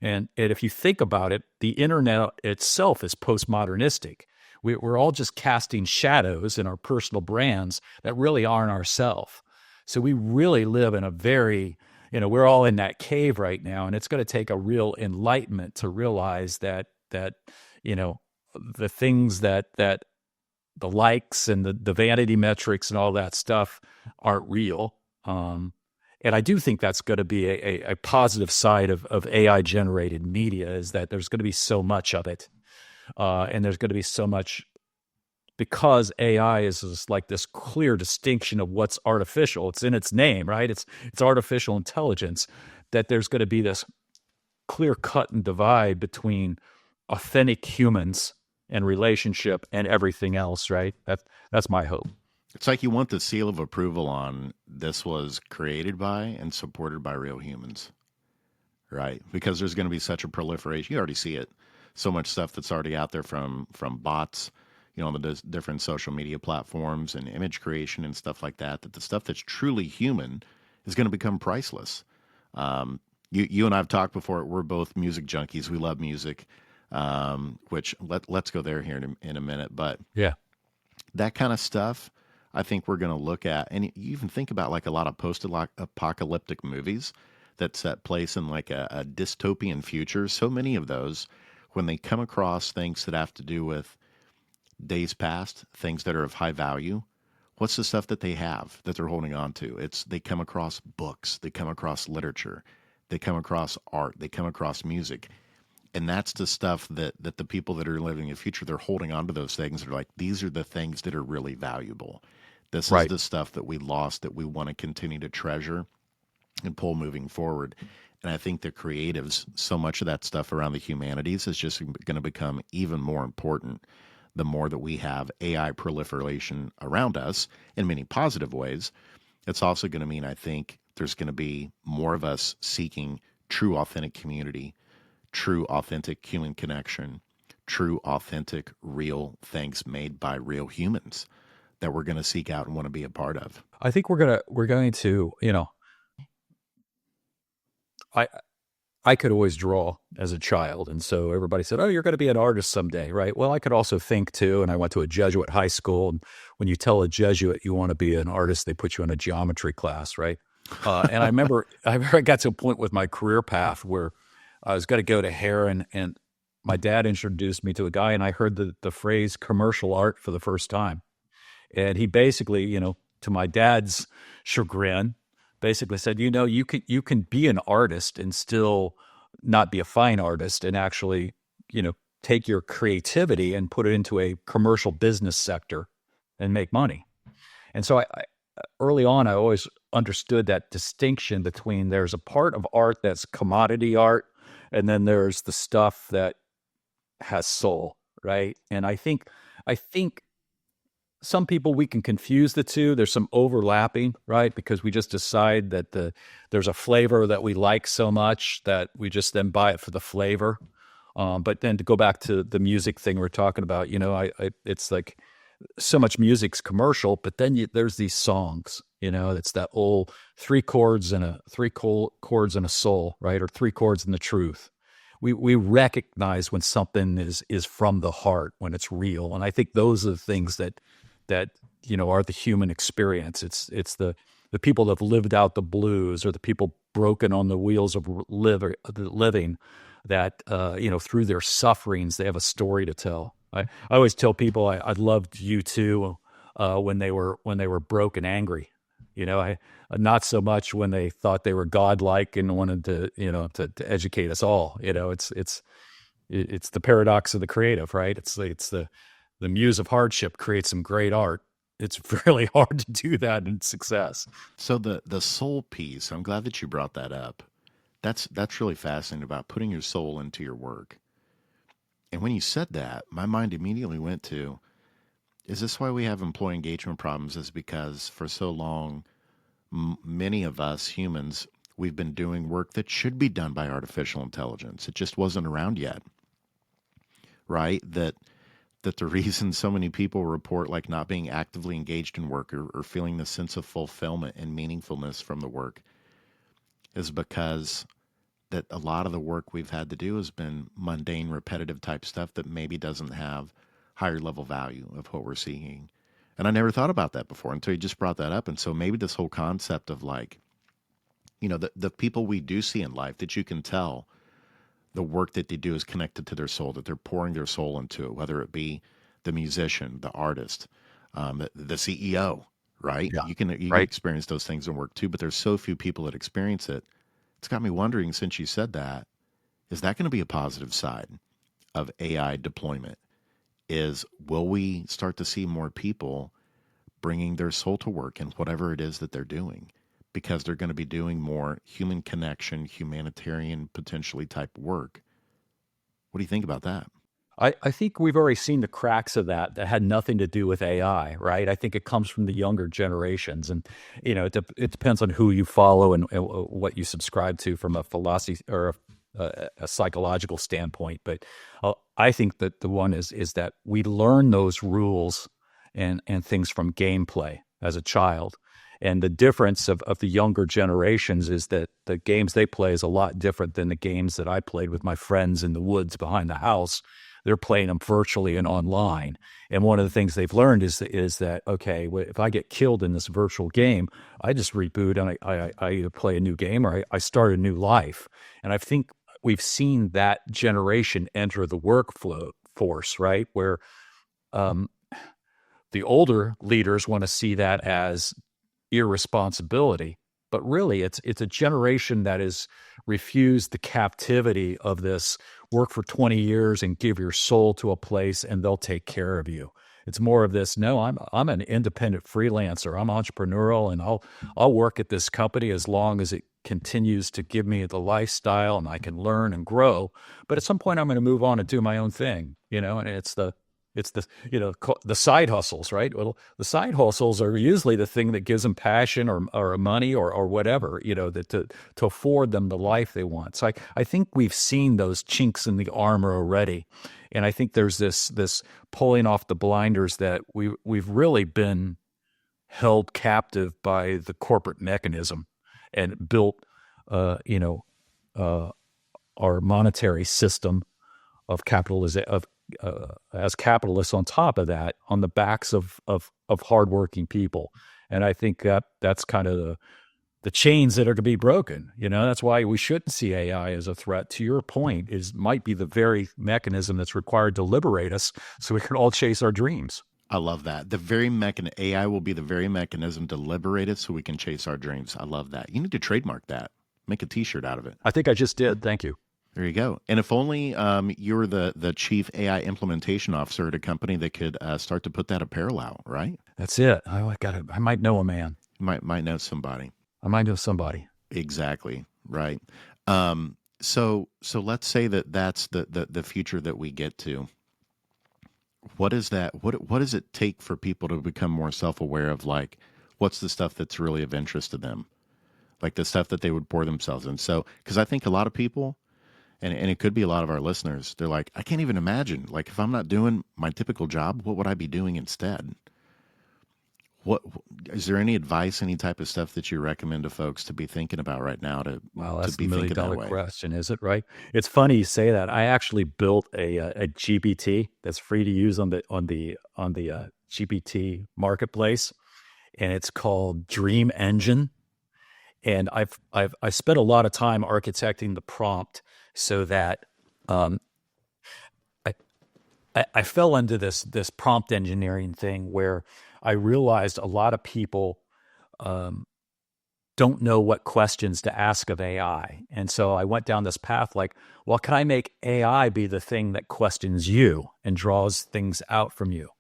And if you think about it, the internet itself is postmodernistic. We're all just casting shadows in our personal brands that really aren't ourselves. So we really live in a very, we're all in that cave right now, and it's going to take a real enlightenment to realize that you know the things that the likes and the vanity metrics and all that stuff aren't real. And I do think that's going to be a positive side of AI generated media, is that there's going to be so much of it. And there's going to be so much, because AI is just like this clear distinction of what's artificial. It's in its name, right? It's artificial intelligence, that there's going to be this clear cut and divide between authentic humans and relationship and everything else, right? That's my hope. It's like you want the seal of approval on this was created by and supported by real humans, right? Because there's going to be such a proliferation. You already see it. So much stuff that's already out there from bots, on the different social media platforms and image creation and stuff like that, that the stuff that's truly human is going to become priceless. You and I have talked before. We're both music junkies. We love music, which let's go there here in a minute. But yeah, that kind of stuff, I think we're going to look at. And you even think about like a lot of post-apocalyptic movies that set place in like a dystopian future. So many of those, when they come across things that have to do with days past, things that are of high value, what's the stuff that they have that they're holding on to? They come across books, they come across literature, they come across art, they come across music. And that's the stuff that the people that are living in the future, they're holding on to those things. They're like, these are the things that are really valuable. This is the stuff that we lost that we want to continue to treasure and pull moving forward. And I think the creatives, so much of that stuff around the humanities is just going to become even more important the more that we have AI proliferation around us in many positive ways. It's also going to mean, I think, there's going to be more of us seeking true, authentic community, true, authentic human connection, true, authentic, real things made by real humans that we're going to seek out and want to be a part of. I think we're going to, I could always draw as a child. And so everybody said, oh, you're going to be an artist someday, right? Well, I could also think too. And I went to a Jesuit high school. And when you tell a Jesuit you want to be an artist, they put you in a geometry class, right? And I remember I got to a point with my career path where I was going to go to Heron, and my dad introduced me to a guy, and I heard the phrase commercial art for the first time. And he basically, to my dad's chagrin, basically said, you can be an artist and still not be a fine artist, and actually, take your creativity and put it into a commercial business sector and make money. And so I early on, I always understood that distinction between there's a part of art that's commodity art, and then there's the stuff that has soul, right? And I think some people, we can confuse the two. There's some overlapping, right? Because we just decide that there's a flavor that we like so much that we just then buy it for the flavor. But then to go back to the music thing we're talking about, it's like so much music's commercial, but then there's these songs, it's that old three chords and a soul, right? Or three chords and the truth. We recognize when something is from the heart, when it's real. And I think those are the things that are the human experience. It's the people that have lived out the blues, or the people broken on the wheels of living, that through their sufferings they have a story to tell. I always tell people I loved U2 when they were broke and angry. Not so much when they thought they were godlike and wanted to educate us all. It's the paradox of the creative, right? It's the muse of hardship creates some great art. It's really hard to do that in success. So the soul piece, I'm glad that you brought that up. That's really fascinating about putting your soul into your work. And when you said that, my mind immediately went to, is this why we have employee engagement problems? Is because for so long, many of us humans, we've been doing work that should be done by artificial intelligence. It just wasn't around yet, right? That the reason so many people report like not being actively engaged in work, or feeling the sense of fulfillment and meaningfulness from the work, is because that a lot of the work we've had to do has been mundane, repetitive type stuff that maybe doesn't have higher level value of what we're seeking. And I never thought about that before until you just brought that up. And so maybe this whole concept of like the people we do see in life that you can tell the work that they do is connected to their soul, that they're pouring their soul into it, whether it be the musician, the artist, the CEO, right? Yeah. You can Right. experience those things in work too, but there's so few people that experience it. It's got me wondering, since you said that, is that going to be a positive side of AI deployment? Will we start to see more people bringing their soul to work in whatever it is that they're doing? Because they're going to be doing more human connection, humanitarian potentially type work. What do you think about that? I think we've already seen the cracks of that had nothing to do with AI, right? I think it comes from the younger generations. And, it depends on who you follow and what you subscribe to from a philosophy or a psychological standpoint. But I think that the one is that we learn those rules and things from gameplay as a child. And the difference of the younger generations is that the games they play is a lot different than the games that I played with my friends in the woods behind the house. They're playing them virtually and online. And one of the things they've learned is that, okay, if I get killed in this virtual game, I just reboot and I either play a new game or I start a new life. And I think we've seen that generation enter the workforce, right? Where the older leaders want to see that as irresponsibility, but really it's a generation that has refused the captivity of this work for 20 years and give your soul to a place and they'll take care of you. It's more of this, no, I'm an independent freelancer. I'm entrepreneurial and I'll work at this company as long as it continues to give me the lifestyle and I can learn and grow. But at some point I'm going to move on and do my own thing, and it's the the side hustles, right? Well, the side hustles are usually the thing that gives them passion or money or whatever, that to afford them the life they want. So I think we've seen those chinks in the armor already. And I think there's this pulling off the blinders that we've really been held captive by the corporate mechanism and built, our monetary system of capitalism as capitalists on top of that, on the backs of hardworking people. And I think that's kind of the chains that are to be broken. That's why we shouldn't see AI as a threat. To your point, might be the very mechanism that's required to liberate us so we can all chase our dreams. I love that. AI will be the very mechanism to liberate us so we can chase our dreams. I love that. You need to trademark that. Make a t-shirt out of it. I think I just did. Thank you. There you go. And if only you're the chief AI implementation officer at a company that could start to put that apparel out, right? That's it. I might know a man. You might know somebody. I might know somebody. Exactly. Right. So let's say that's the future that we get to. What is that? What does it take for people to become more self-aware of, like, what's the stuff that's really of interest to them? Like the stuff that they would pour themselves in. So, because I think a lot of people, and it could be a lot of our listeners, they're like, I can't even imagine, like, if I'm not doing my typical job, what would I be doing instead? What is there any advice, any type of stuff that you recommend to folks to be thinking about right now That's to be the thinking that $1 million way? question, is it, right? It's funny you say that. I actually built a GPT that's free to use on the GPT marketplace, and it's called Dream Engine. And I spent a lot of time architecting the prompt so that I fell into this prompt engineering thing where I realized a lot of people don't know what questions to ask of AI. And so I went down this path like, well, can I make AI be the thing that questions you and draws things out from you?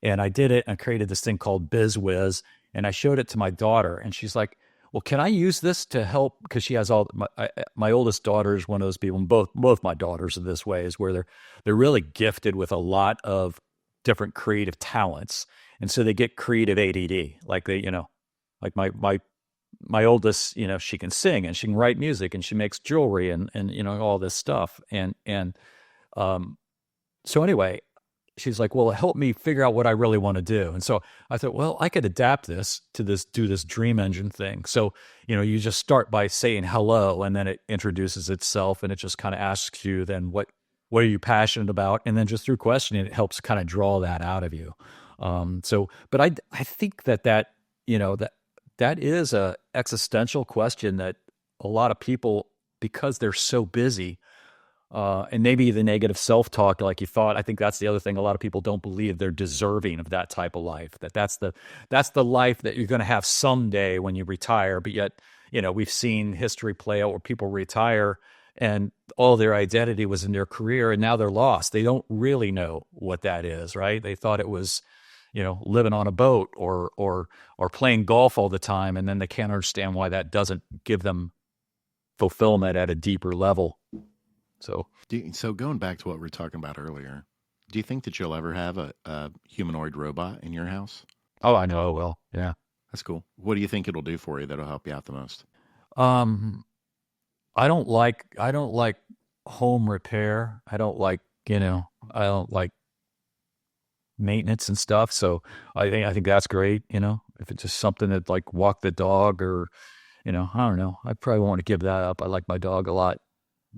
And I did it and created this thing called BizWiz, and I showed it to my daughter, and she's like, well, can I use this to help? Because she has my oldest daughter is one of those people, and both my daughters are this way, is where they're really gifted with a lot of different creative talents. And so they get creative ADD. Like like my oldest, she can sing and she can write music and she makes jewelry and all this stuff. And so anyway, she's like, well, help me figure out what I really want to do. And so I thought, well, I could adapt this to do this dream engine thing. So, you just start by saying hello, and then it introduces itself, and it just kind of asks you then what are you passionate about? And then just through questioning, it helps kind of draw that out of you. But I think that is a existential question that a lot of people, because they're so busy, and maybe the negative self-talk, like you thought, I think that's the other thing. A lot of people don't believe they're deserving of that type of life, that's the life that you're going to have someday when you retire. But yet, we've seen history play out where people retire and all their identity was in their career, and now they're lost. They don't really know what that is, right? They thought it was, living on a boat or playing golf all the time, and then they can't understand why that doesn't give them fulfillment at a deeper level. So going back to what we were talking about earlier, do you think that you'll ever have a humanoid robot in your house? Oh, I know. Well, yeah. That's cool. What do you think it'll do for you that'll help you out the most? I don't like home repair. I don't like maintenance and stuff. So I think that's great. If it's just something that like walk the dog or, I don't know. I probably want to give that up. I like my dog a lot.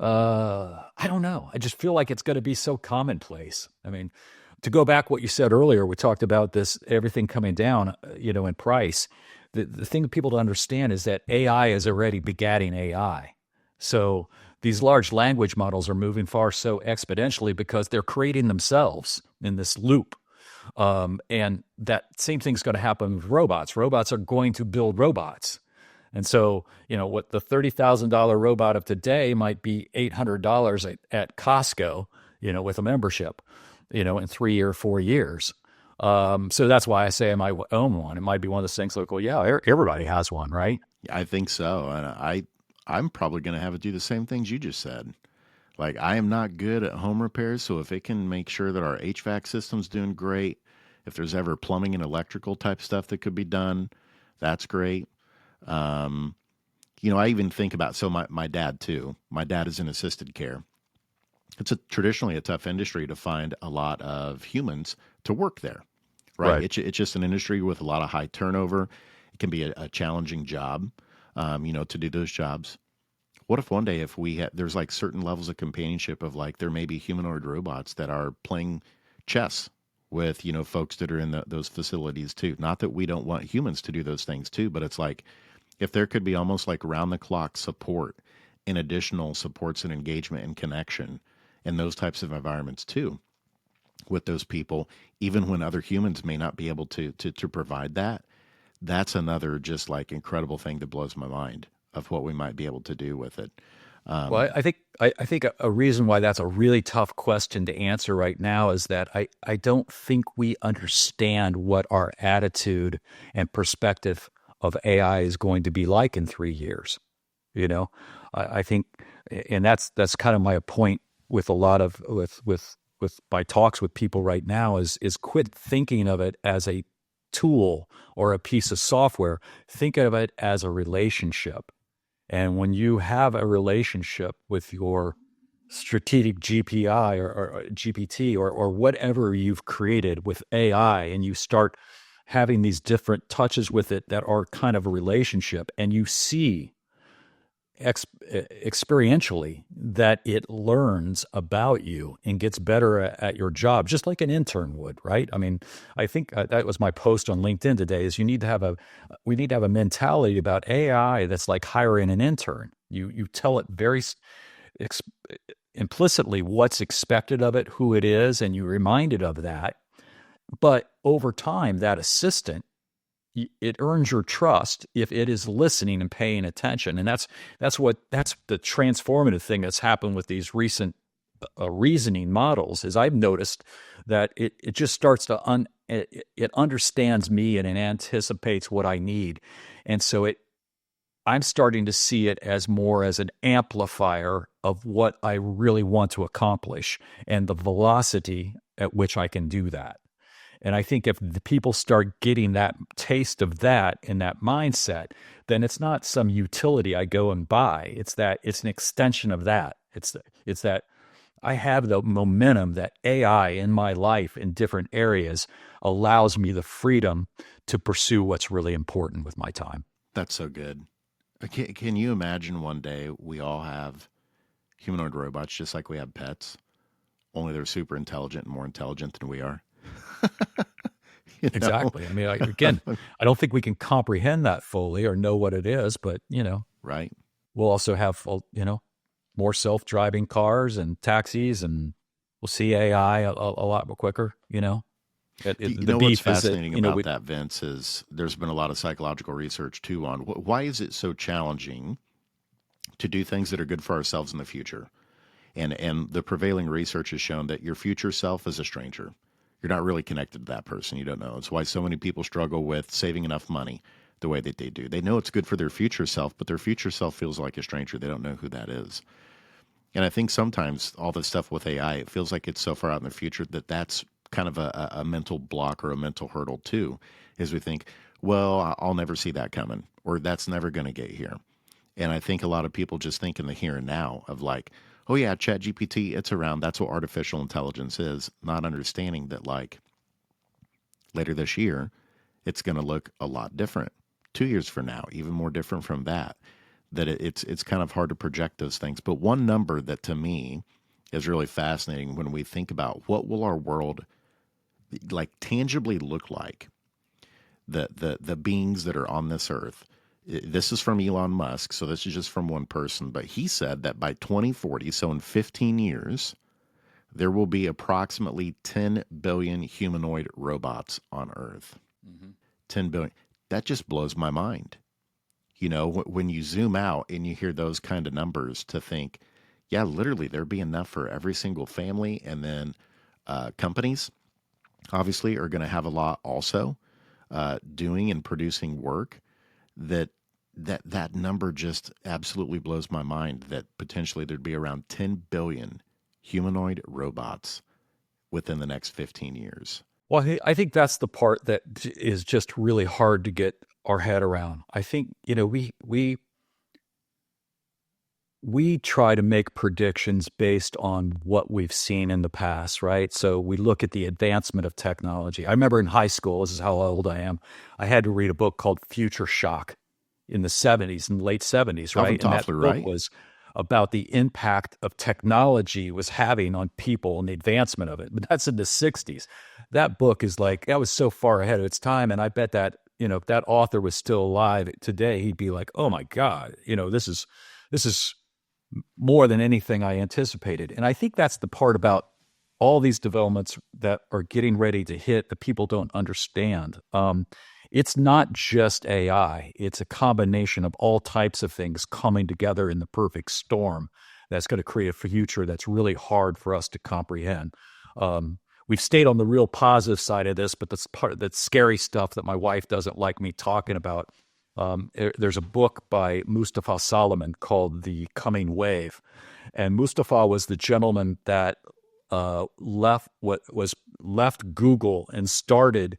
I don't know. I just feel like it's going to be so commonplace. I mean, to go back what you said earlier, we talked about this, everything coming down, in price. The thing that people don't understand is that AI is already begatting AI. So these large language models are moving far so exponentially because they're creating themselves in this loop. And that same thing's going to happen with robots. Robots are going to build robots. And so, what the $30,000 robot of today might be $800 at Costco, with a membership, in 3 or 4 years. So that's why I say I might own one. It might be one of those things like, well, yeah, everybody has one, right? I think so. And I'm probably going to have it do the same things you just said. Like, I am not good at home repairs, so if it can make sure that our HVAC system's doing great, if there's ever plumbing and electrical type stuff that could be done, that's great. I even think about, so my dad too, my dad is in assisted care. It's traditionally a tough industry to find a lot of humans to work there, right? It's just an industry with a lot of high turnover. It can be a challenging job, to do those jobs. What if one day, if there's like certain levels of companionship of like, there may be humanoid robots that are playing chess with, folks that are in those facilities too. Not that we don't want humans to do those things too, but it's like, if there could be almost like round the clock support and additional supports and engagement and connection in those types of environments too, with those people, even when other humans may not be able to provide that, that's another just like incredible thing that blows my mind of what we might be able to do with it. Well, I think a reason why that's a really tough question to answer right now is that I don't think we understand what our attitude and perspective of AI is going to be like in 3 years. I think, and that's kind of my point with a lot of with my talks with people right now is quit thinking of it as a tool or a piece of software. Think of it as a relationship. And when you have a relationship with your strategic GPI or GPT or whatever you've created with AI, and you start having these different touches with it that are kind of a relationship, and you see experientially that it learns about you and gets better at your job, just like an intern would, right? I mean, I think that was my post on LinkedIn today, is we need to have a mentality about AI that's like hiring an intern. You tell it very implicitly what's expected of it, who it is, and you remind it of that. But over time, that assistant, it earns your trust if it is listening and paying attention. And that's the transformative thing that's happened with these recent reasoning models, is I've noticed that it just starts to it understands me and it anticipates what I need. And so I'm starting to see it as more as an amplifier of what I really want to accomplish and the velocity at which I can do that. And I think if the people start getting that taste of that and that mindset, then it's not some utility I go and buy. It's an extension of that. It's that I have the momentum that AI in my life in different areas allows me the freedom to pursue what's really important with my time. That's so good. Can you imagine one day we all have humanoid robots just like we have pets, only they're super intelligent and more intelligent than we are? Exactly. I mean, again, I don't think we can comprehend that fully or know what it is, but Right. we'll also have, more self-driving cars and taxis, and we'll see AI a lot more quicker, The What's beef is that, fascinating about that, Vince, is there's been a lot of psychological research too on why is it so challenging to do things that are good for ourselves in the future. And the prevailing research has shown that your future self is a stranger. You're not really connected to that person. You don't know. It's why so many people struggle with saving enough money the way that they do. They know it's good for their future self, but their future self feels like a stranger. They don't know who that is. And I think sometimes all this stuff with AI, it feels like it's so far out in the future that that's kind of a mental block or a mental hurdle too, is we think, well, I'll never see that coming, or that's never going to get here. And I think a lot of people just think in the here and now of like, oh yeah, ChatGPT, it's around. That's what artificial intelligence is, not understanding that like later this year, it's going to look a lot different. 2 years from now, even more different from that. That it's kind of hard to project those things. But one number that to me is really fascinating when we think about what will our world like tangibly look like, the beings that are on this earth. This is from Elon Musk, so this is just from one person, but he said that by 2040, so in 15 years, there will be approximately 10 billion humanoid robots on Earth. 10 billion. That just blows my mind. When you zoom out and you hear those kind of numbers, to think, yeah, literally there'd be enough for every single family. And then companies obviously are going to have a lot also doing and producing work that number just absolutely blows my mind, that potentially there'd be around 10 billion humanoid robots within the next 15 years. Well, I think that's the part that is just really hard to get our head around. I think, we try to make predictions based on what we've seen in the past, right? So we look at the advancement of technology. I remember in high school, this is how old I am, I had to read a book called Future Shock in the 70s, in the late 70s, right? And that book was about the impact of technology was having on people and the advancement of it. But that's in the 60s. That book is like, that was so far ahead of its time. And I bet that, if that author was still alive today, he'd be like, oh my God, this is more than anything I anticipated. And I think that's the part about all these developments that are getting ready to hit that people don't understand. It's not just AI. It's a combination of all types of things coming together in the perfect storm that's going to create a future that's really hard for us to comprehend. We've stayed on the real positive side of this, but that's part of that scary stuff that my wife doesn't like me talking about. There's a book by Mustafa Salman called The Coming Wave. And Mustafa was the gentleman that left Google and started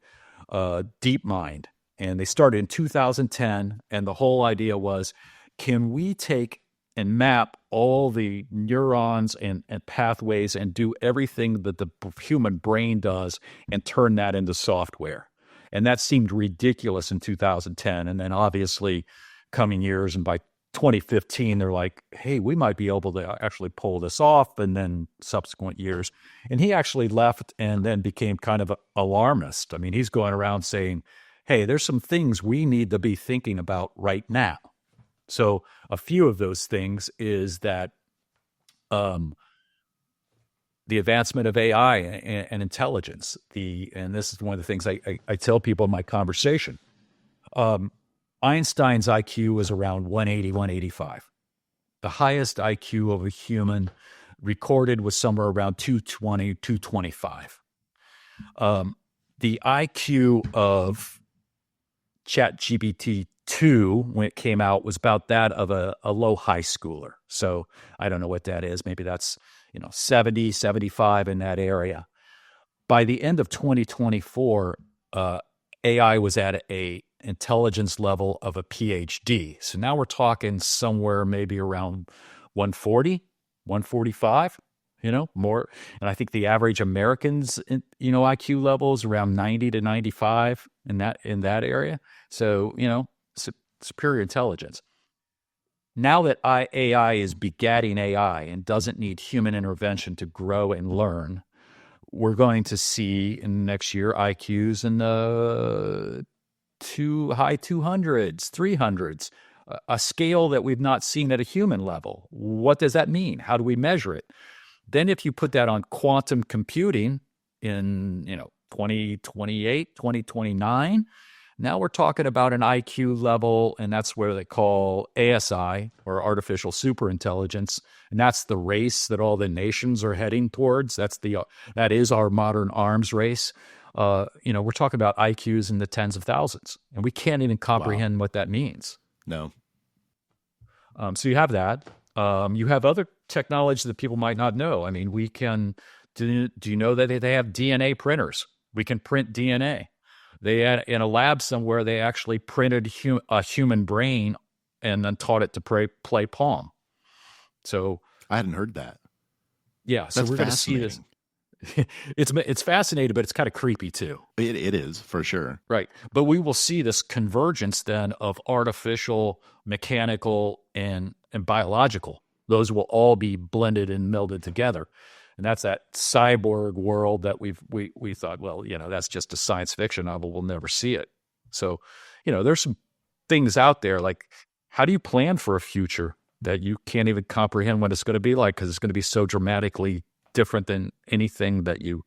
DeepMind. And they started in 2010. And the whole idea was, can we take and map all the neurons and pathways and do everything that the human brain does and turn that into software? And that seemed ridiculous in 2010. And then obviously coming years, and by 2015, they're like, hey, we might be able to actually pull this off. And then subsequent years. And he actually left and then became kind of an alarmist. I mean, he's going around saying, hey, there's some things we need to be thinking about right now. So a few of those things is that the advancement of AI and intelligence. And this is one of the things I tell people in my conversation. Einstein's IQ was around 180, 185. The highest IQ of a human recorded was somewhere around 220, 225. The IQ of ChatGPT 2, when it came out, was about that of a low high schooler. So I don't know what that is. Maybe that's 70, 75 in that area. By the end of 2024, AI was at a intelligence level of a PhD. So now we're talking somewhere maybe around 140, 145, more. And I think the average American's, IQ level is around 90 to 95 in that area. So, superior intelligence. Now that AI is begatting AI and doesn't need human intervention to grow and learn, we're going to see in next year IQs in the high 200s, 300s. a scale that we've not seen at a human level. What does that mean? How do we measure it? Then if you put that on quantum computing in 2028, 2029, now we're talking about an IQ level, and that's where they call ASI, or artificial superintelligence, and that's the race that all the nations are heading towards. That is our modern arms race. We're talking about IQs in the tens of thousands, and we can't even comprehend what that means. No. So you have that. You have other technology that people might not know. I mean, we can. Do you know that they have DNA printers? We can print DNA. They had, in a lab somewhere, they actually printed a human brain and then taught it to play Palm. So I hadn't heard that. Yeah, so we're going to see this. It's fascinating, but it's kind of creepy too. It is, for sure. Right. But we will see this convergence then of artificial, mechanical, and biological. Those will all be blended and melded together. And that's that cyborg world that we thought, well, that's just a science fiction novel. We'll never see it. So, there's some things out there like, how do you plan for a future that you can't even comprehend what it's going to be like, because it's going to be so dramatically different than anything that you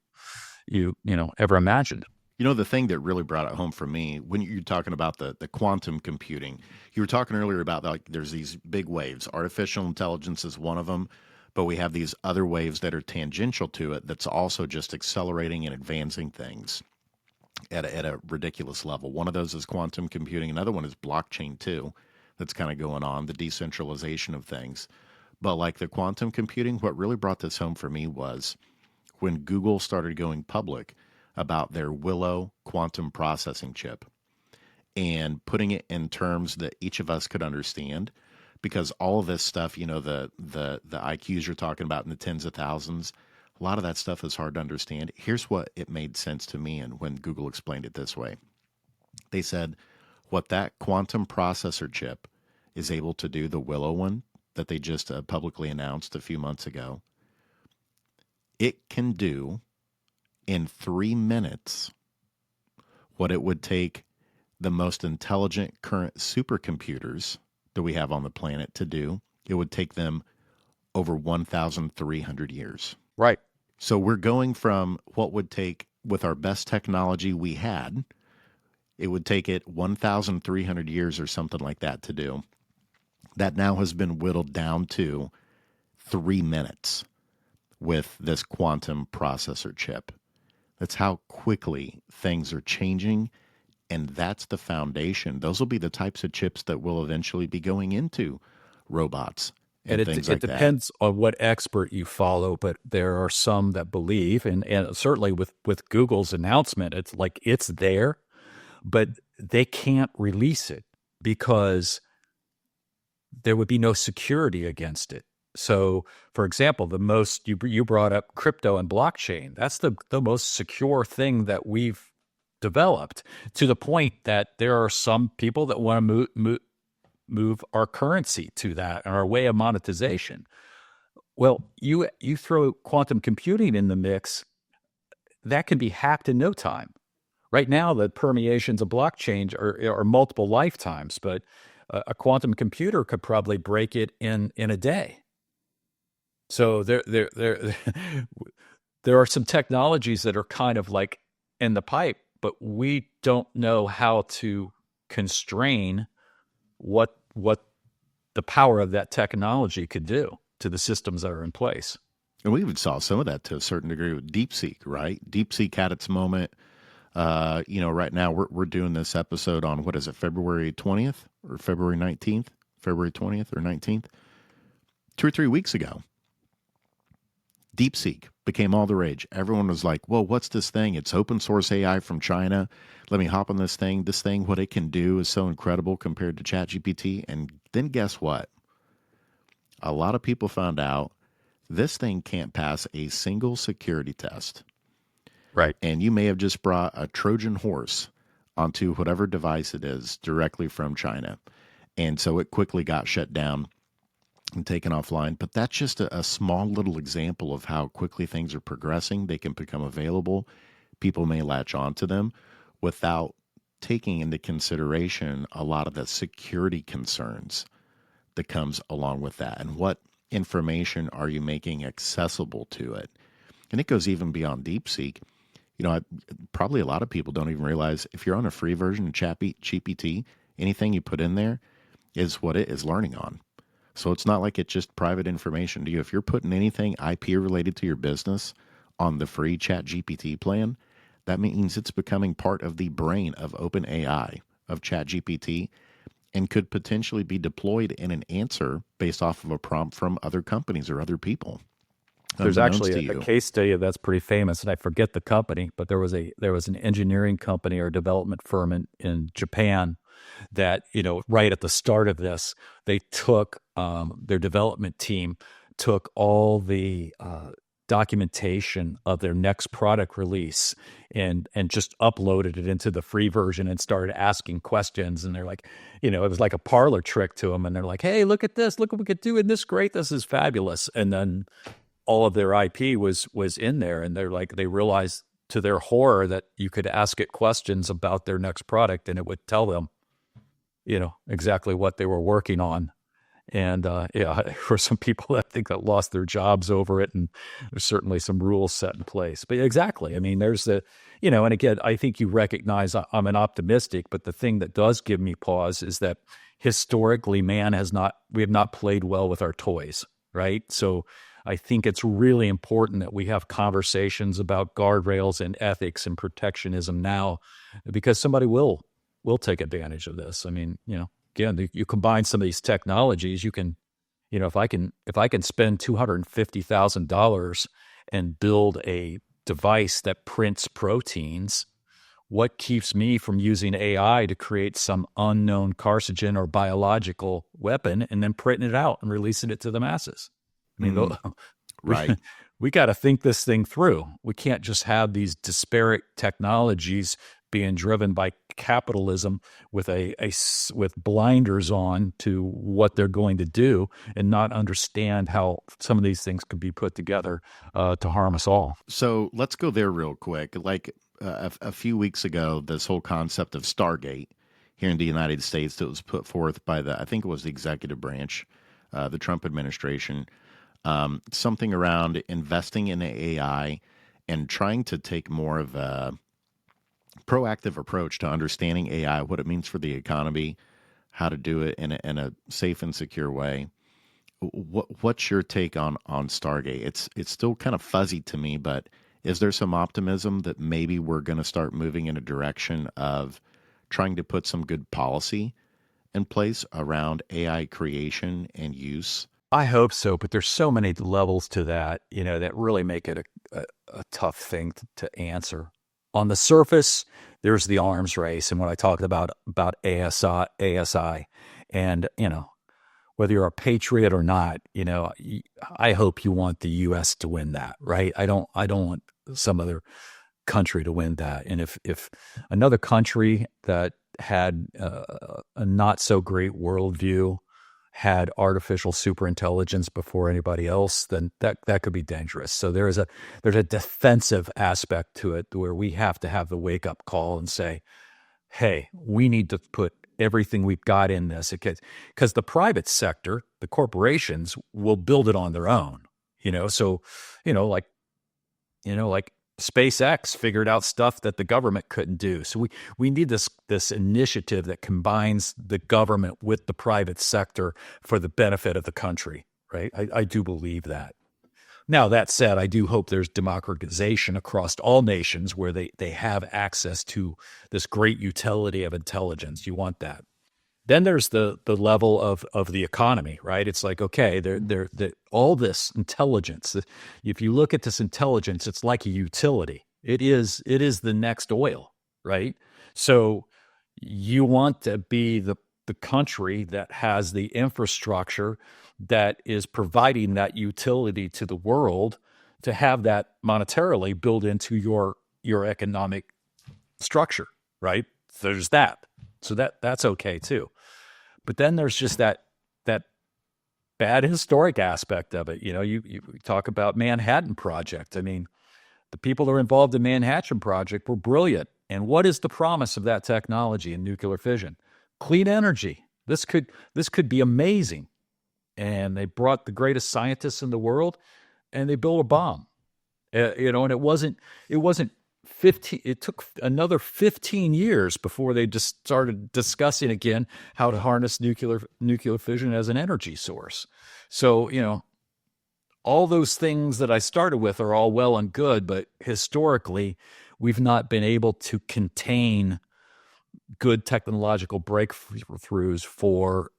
ever imagined. The thing that really brought it home for me, when you're talking about the quantum computing, you were talking earlier about like there's these big waves. Artificial intelligence is one of them, but we have these other waves that are tangential to it that's also just accelerating and advancing things at a ridiculous level. One of those is quantum computing. Another one is blockchain too, that's kind of going on, the decentralization of things. But like the quantum computing, what really brought this home for me was when Google started going public about their Willow quantum processing chip and putting it in terms that each of us could understand, because all of this stuff, the IQs you're talking about in the tens of thousands, a lot of that stuff is hard to understand. Here's what it made sense to me, and when Google explained it this way. They said what that quantum processor chip is able to do, the Willow one that they just publicly announced a few months ago, it can do in 3 minutes what it would take the most intelligent current supercomputers that we have on the planet to do. It would take them over 1,300 years. Right. So we're going from what would take, with our best technology we had, it would take it 1,300 years or something like that to do. That now has been whittled down to 3 minutes with this quantum processor chip. That's how quickly things are changing, and that's the foundation. Those will be the types of chips that will eventually be going into robots and things like that. It depends on what expert you follow, but there are some that believe, and certainly with Google's announcement, it's like it's there, but they can't release it because there would be no security against it. So, for example, the most you brought up crypto and blockchain. That's the most secure thing that we've developed, to the point that there are some people that want to move our currency to that and our way of monetization. Well, you throw quantum computing in the mix, that can be hacked in no time. Right now, the permeations of blockchain are multiple lifetimes, but a quantum computer could probably break it in a day. So there are some technologies that are kind of like in the pipe, but we don't know how to constrain what the power of that technology could do to the systems that are in place. And we even saw some of that to a certain degree with DeepSeek, right? DeepSeek had its moment. Right now we're doing this episode on, what is it, February 20th or February 19th? February 20th or 19th? 2 or 3 weeks ago, DeepSeek became all the rage. Everyone was like, whoa, what's this thing? It's open source AI from China. Let me hop on this thing. This thing, what it can do is so incredible compared to ChatGPT. And then guess what? A lot of people found out this thing can't pass a single security test. Right. And you may have just brought a Trojan horse onto whatever device it is directly from China. And so it quickly got shut down and taken offline. But that's just a small little example of how quickly things are progressing. They can become available. People may latch onto them without taking into consideration a lot of the security concerns that comes along with that, and what information are you making accessible to it? And it goes even beyond DeepSeek. Probably a lot of people don't even realize if you're on a free version of GPT, anything you put in there is what it is learning on. So it's not like it's just private information to you. If you're putting anything IP related to your business on the free ChatGPT plan, that means it's becoming part of the brain of OpenAI, of ChatGPT, and could potentially be deployed in an answer based off of a prompt from other companies or other people. There's actually a case study that's pretty famous, and I forget the company, but there was an engineering company or development firm in Japan that, right at the start of this, they took their development team took all the documentation of their next product release and just uploaded it into the free version and started asking questions. And they're like, it was like a parlor trick to them. And they're like, hey, look at this. Look what we could do. Isn't this great? This is fabulous. And then all of their IP was in there. And they realized to their horror that you could ask it questions about their next product and it would tell them, exactly what they were working on. And there were some people that think that lost their jobs over it, and there's certainly some rules set in place. But exactly, I mean, there's and again, I think you recognize I'm an optimistic, but the thing that does give me pause is that historically, we have not played well with our toys, right? So I think it's really important that we have conversations about guardrails and ethics and protectionism now, because somebody will take advantage of this. I mean, again, you combine some of these technologies, you can, if I can spend $250,000 and build a device that prints proteins, what keeps me from using AI to create some unknown carcinogen or biological weapon and then printing it out and releasing it to the masses? I mean, right. We got to think this thing through. We can't just have these disparate technologies being driven by capitalism with with blinders on to what they're going to do and not understand how some of these things could be put together to harm us all. So let's go there real quick. Like a few weeks ago, this whole concept of Stargate here in the United States that was put forth by I think it was the executive branch, the Trump administration, something around investing in AI and trying to take more of a proactive approach to understanding AI, what it means for the economy, how to do it in a safe and secure way. What's your take on Stargate? It's still kind of fuzzy to me, but is there some optimism that maybe we're going to start moving in a direction of trying to put some good policy in place around AI creation and use? I hope so, but there's so many levels to that, that really make it a tough thing to answer. On the surface, there's the arms race, and what I talked about ASI, and whether you're a patriot or not, I hope you want the U.S. to win that, right? I don't want some other country to win that. And if another country that had a not so great worldview had artificial superintelligence before anybody else, then that could be dangerous. So there's a defensive aspect to it where we have to have the wake up call and say, hey, we need to put everything we've got in this, because the private sector, the corporations, will build it on their own. So like SpaceX figured out stuff that the government couldn't do. So we need this initiative that combines the government with the private sector for the benefit of the country, right? I do believe that. Now, that said, I do hope there's democratization across all nations where they have access to this great utility of intelligence. You want that. Then there's the level of the economy, right? It's like, okay, all this intelligence. If you look at this intelligence, it's like a utility. It is the next oil, right? So you want to be the country that has the infrastructure that is providing that utility to the world, to have that monetarily built into your economic structure, right? There's that. So that's okay too. But then there's just that bad historic aspect of it. You talk about Manhattan Project. I mean, the people that are involved in Manhattan Project were brilliant. And what is the promise of that technology in nuclear fission? Clean energy. This could be amazing. And they brought the greatest scientists in the world, and they built a bomb. And it wasn't 15. It took another 15 years before they just started discussing again how to harness nuclear fission as an energy source. So, all those things that I started with are all well and good, but historically, we've not been able to contain good technological breakthroughs for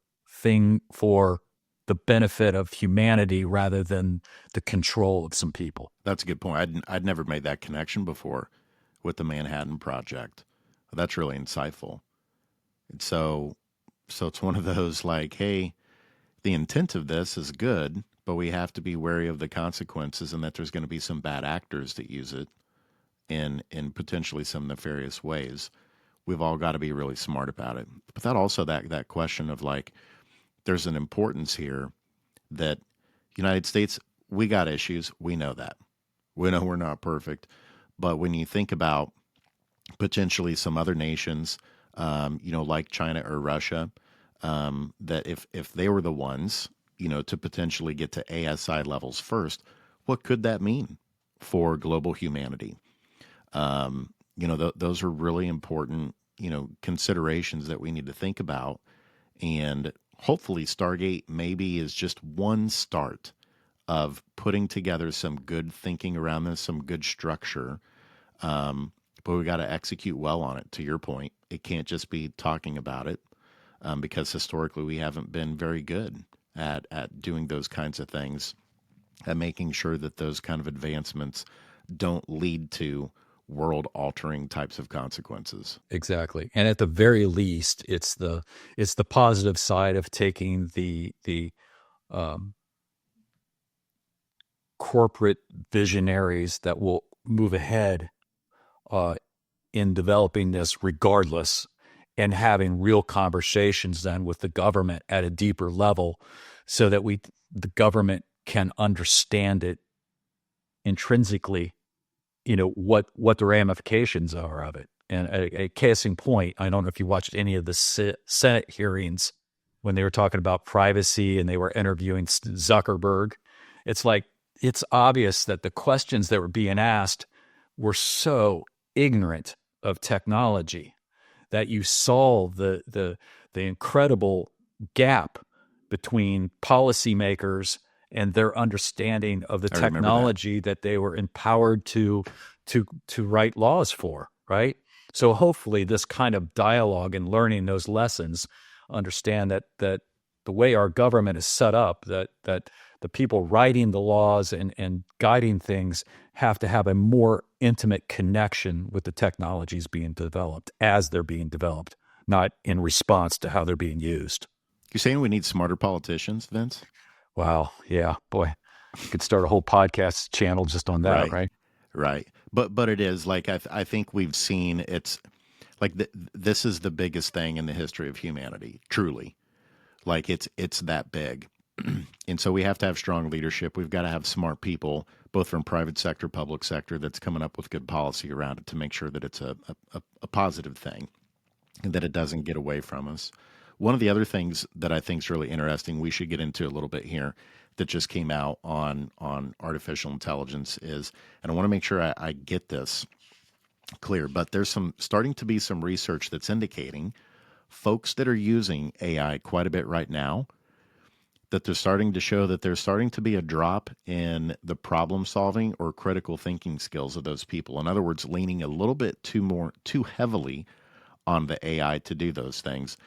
the benefit of humanity rather than the control of some people. That's a good point. I'd never made that connection before with the Manhattan Project. That's really insightful. And so it's one of those like, hey, the intent of this is good, but we have to be wary of the consequences and that there's going to be some bad actors that use it in potentially some nefarious ways. We've all got to be really smart about it. But that also that question of like, there's an importance here that United States, we got issues. We know that. We know we're not perfect. But when you think about potentially some other nations, like China or Russia, that if they were the ones, to potentially get to ASI levels first, what could that mean for global humanity? Those are really important, considerations that we need to think about. And hopefully Stargate maybe is just one start of putting together some good thinking around this, some good structure. But we got to execute well on it. To your point, it can't just be talking about it, because historically we haven't been very good at doing those kinds of things, at making sure that those kind of advancements don't lead to world-altering types of consequences. Exactly, and at the very least, it's the positive side of taking the corporate visionaries that will move ahead in developing this regardless, and having real conversations then with the government at a deeper level, so that the government can understand it intrinsically, what the ramifications are of it. And a case in point, I don't know if you watched any of the Senate hearings when they were talking about privacy and they were interviewing Zuckerberg. It's like, it's obvious that the questions that were being asked were so ignorant of technology that you saw the incredible gap between policymakers and their understanding of the technology that they were empowered to write laws for, right? So hopefully this kind of dialogue and learning those lessons, understand that the way our government is set up, that the people writing the laws and guiding things have to have a more intimate connection with the technologies being developed as they're being developed, not in response to how they're being used. You're saying we need smarter politicians, Vince? Wow. Yeah, boy, you could start a whole podcast channel just on that, right? Right. But it is like, I think we've seen it's like this is the biggest thing in the history of humanity, truly. Like it's that big. And so we have to have strong leadership. We've got to have smart people, both from private sector, public sector, that's coming up with good policy around it to make sure that it's a positive thing and that it doesn't get away from us. One of the other things that I think is really interesting, we should get into a little bit here, that just came out on artificial intelligence is, and I want to make sure I get this clear, but there's starting to be some research that's indicating folks that are using AI quite a bit right now, that they're starting to show that there's starting to be a drop in the problem solving or critical thinking skills of those people. In other words, leaning a little bit too heavily on the AI to do those things.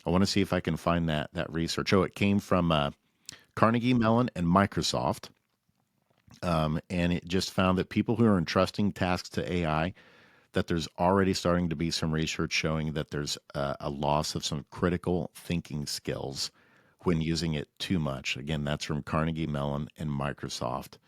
I want to see if I can find that research. Oh, it came from Carnegie Mellon and Microsoft, and it just found that people who are entrusting tasks to AI, that there's already starting to be some research showing that there's a loss of some critical thinking skills when using it too much. Again, that's from Carnegie Mellon and Microsoft.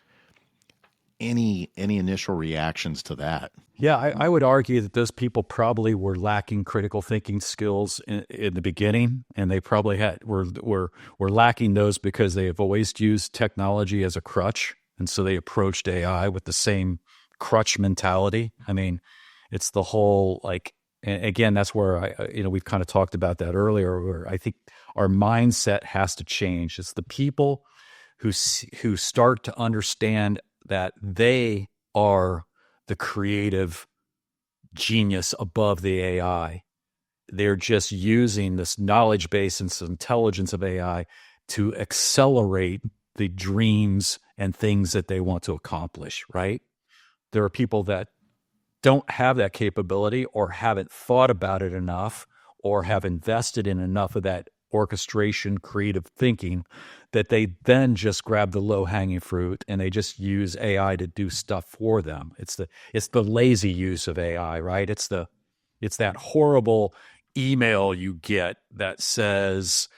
Any initial reactions to that? Yeah, I would argue that those people probably were lacking critical thinking skills in the beginning, and they probably were lacking those because they have always used technology as a crutch, and so they approached AI with the same crutch mentality. I mean, It's the whole like, and again, that's where we've kind of talked about that earlier, where I think our mindset has to change. It's the people who start to understand that they are the creative genius above the AI. They're just using this knowledge base and this intelligence of AI to accelerate the dreams and things that they want to accomplish, right? There are people that don't have that capability or haven't thought about it enough or have invested in enough of that orchestration, creative thinking that they then just grab the low-hanging fruit and they just use AI to do stuff for them. It's the lazy use of AI, right? It's that horrible email you get that says,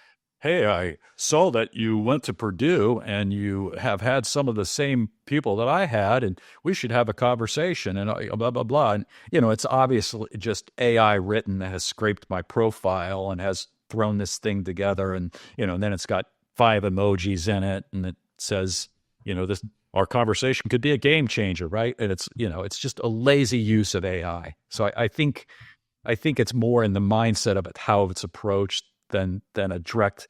hey, I saw that you went to Purdue and you have had some of the same people that I had, and we should have a conversation and blah, blah, blah. And, it's obviously just AI written that has scraped my profile and has thrown this thing together. And, then it's got 5 emojis in it and it says, our conversation could be a game changer, right? And it's just a lazy use of AI. So I think it's more in the mindset of it, how it's approached than a direct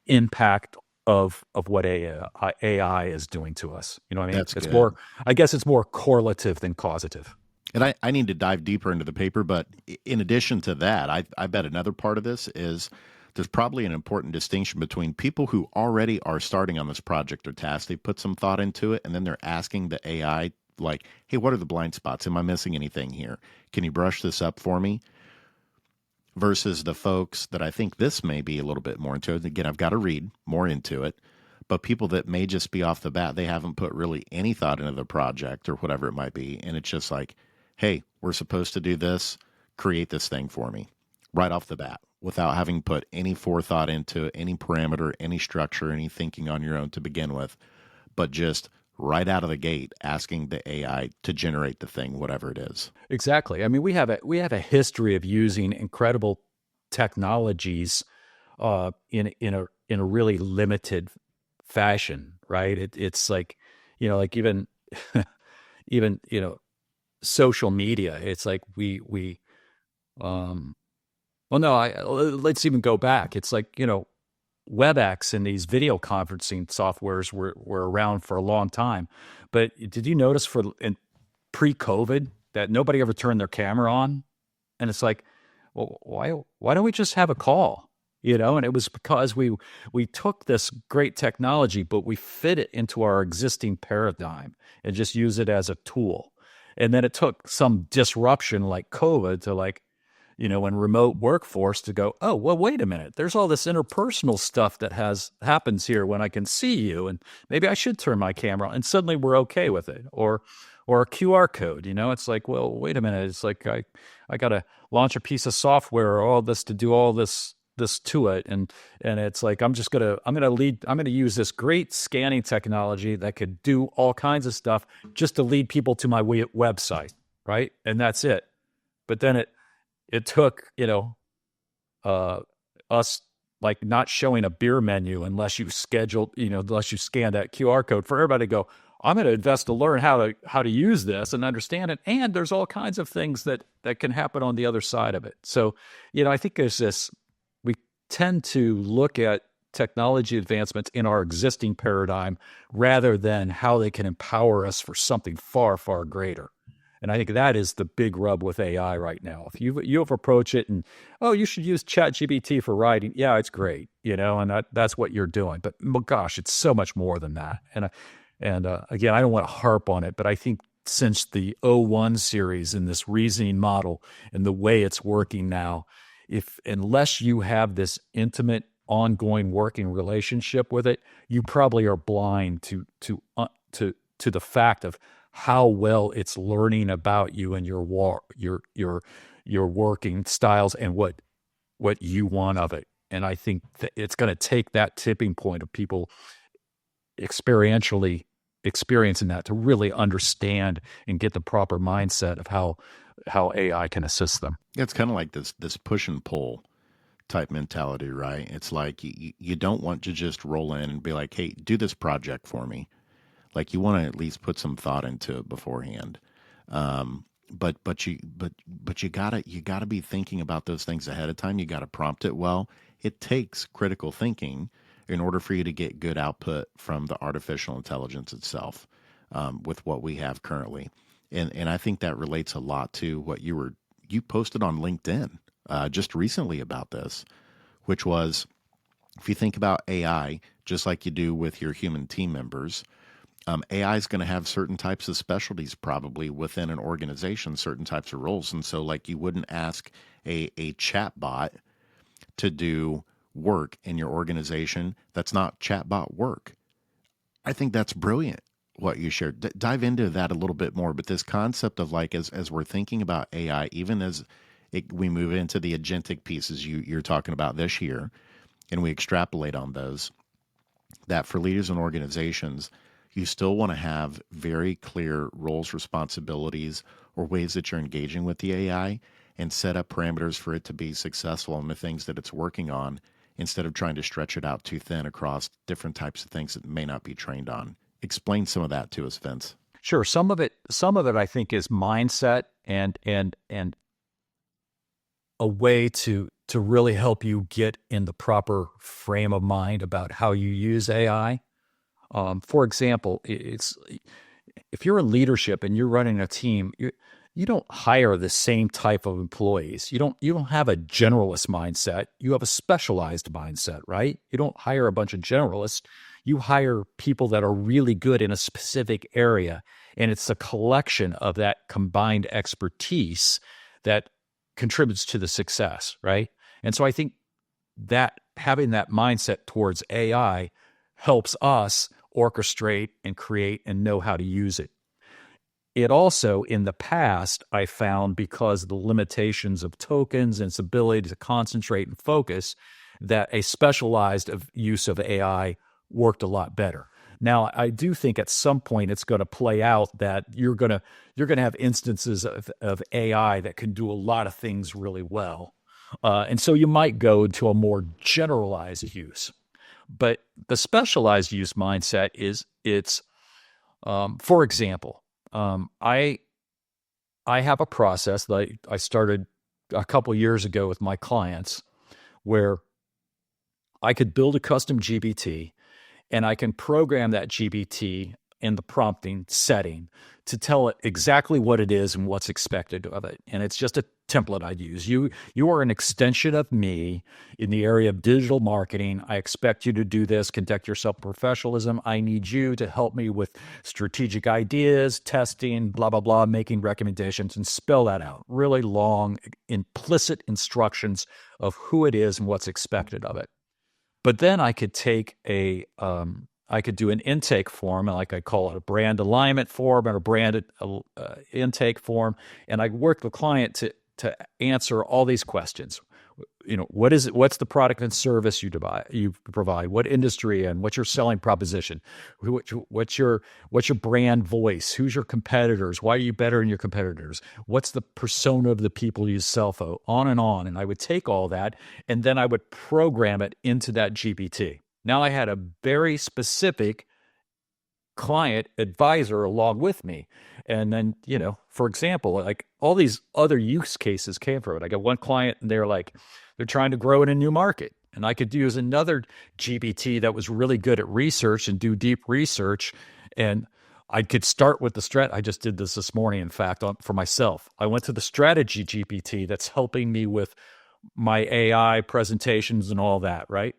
impact of what AI is doing to us. You know what I mean? That's it's good. more, I guess it's more correlative than causative. And I need to dive deeper into the paper, but in addition to that, I bet another part of this is there's probably an important distinction between people who already are starting on this project or task. They put some thought into it, and then they're asking the AI, like, hey, what are the blind spots? Am I missing anything here? Can you brush this up for me? Versus the folks that I think this may be a little bit more into it. Again, I've got to read more into it, but people that may just be off the bat, they haven't put really any thought into the project or whatever it might be. And it's just like, hey, we're supposed to do this, create this thing for me right off the bat without having put any forethought into it, any parameter, any structure, any thinking on your own to begin with, but just right out of the gate asking the AI to generate the thing, whatever it is. Exactly. I mean, we have a history of using incredible technologies in a really limited fashion, right? It's like, like even even social media. It's like let's even go back. It's like, WebEx and these video conferencing softwares were around for a long time. But did you notice pre-COVID that nobody ever turned their camera on? And it's like, well, why don't we just have a call? And it was because we took this great technology, but we fit it into our existing paradigm and just use it as a tool. And then it took some disruption like COVID to when remote workforce to go, oh, well, wait a minute. There's all this interpersonal stuff that happens here when I can see you, and maybe I should turn my camera on. And suddenly we're okay with it. Or a QR code, it's like, well, wait a minute. It's like I got to launch a piece of software or all this to do all this to it, and it's like I'm gonna use this great scanning technology that could do all kinds of stuff just to lead people to my website, right? And that's it. But then it took, us like not showing a beer menu unless you scheduled, unless you scan that QR code for everybody to go, I'm going to invest to learn how to use this and understand it. And there's all kinds of things that can happen on the other side of it. So, I think we tend to look at technology advancements in our existing paradigm rather than how they can empower us for something far, far greater. And I think that is the big rub with AI right now. If you approach it and, oh, you should use ChatGPT for writing. Yeah, it's great, and that's what you're doing. But gosh, it's so much more than that. And again, I don't want to harp on it, but I think since the O1 series and this reasoning model and the way it's working now, unless you have this intimate, ongoing working relationship with it, you probably are blind to the fact of how well it's learning about you and your working styles and what you want of it. And I think that it's going to take that tipping point of people experientially experiencing that to really understand and get the proper mindset of how AI can assist them. It's kind of like this push and pull type mentality, right? It's like you don't want to just roll in and be like, hey, do this project for me. Like you want to at least put some thought into it beforehand. But you gotta be thinking about those things ahead of time. You gotta prompt it well. It takes critical thinking in order for you to get good output from the artificial intelligence itself, with what we have currently. And I think that relates a lot to what you posted on LinkedIn just recently about this, which was, if you think about AI, just like you do with your human team members, AI is going to have certain types of specialties probably within an organization, certain types of roles. And so, like, you wouldn't ask a chat bot to do work in your organization that's not chatbot work. I think that's brilliant what you shared. Dive into that a little bit more. But this concept of, like, as we're thinking about AI, even as we move into the agentic pieces you're talking about this year, and we extrapolate on those, that for leaders and organizations, you still want to have very clear roles, responsibilities, or ways that you're engaging with the AI, and set up parameters for it to be successful in the things that it's working on, instead of trying to stretch it out too thin across different types of things that it may not be trained on. Explain some of that to us, Vince. Sure. Some of it I think is mindset and a way to really help you get in the proper frame of mind about how you use AI. For example, if you're in leadership and you're running a team, you don't hire the same type of employees. You don't have a generalist mindset. You have a specialized mindset, right? You don't hire a bunch of generalists. You hire people that are really good in a specific area, and it's a collection of that combined expertise that contributes to the success, right? And so I think that having that mindset towards AI helps us orchestrate and create and know how to use it. It also, in the past, I found, because of the limitations of tokens and its ability to concentrate and focus, that a specialized use of AI worked a lot better. Now, I do think at some point it's going to play out that you're going to have instances of AI that can do a lot of things really well. And so you might go to a more generalized use. But the specialized use mindset for example, I have a process that I started a couple years ago with my clients, where I could build a custom GPT, and I can program that GPT in the prompting setting to tell it exactly what it is and what's expected of it. And it's just a template I'd use. You are an extension of me in the area of digital marketing. I expect you to do this, conduct yourself with professionalism. I need you to help me with strategic ideas, testing, blah, blah, blah, making recommendations, and spell that out. Really long, implicit instructions of who it is and what's expected of it. But then I could take I could do an intake form, like I call it a brand alignment form or a branded intake form, and I work the client to answer all these questions. What is it? What's the product and service you provide? What industry and what's your selling proposition? What's your brand voice? Who's your competitors? Why are you better than your competitors? What's the persona of the people you sell for? On and on. And I would take all that, and then I would program it into that GPT. Now I had a very specific client advisor along with me. And then, for example, like all these other use cases came from it. I got one client and they're trying to grow in a new market. And I could use another GPT that was really good at research and do deep research. And I could start with I just did this morning, in fact, for myself. I went to the strategy GPT that's helping me with my AI presentations and all that, right?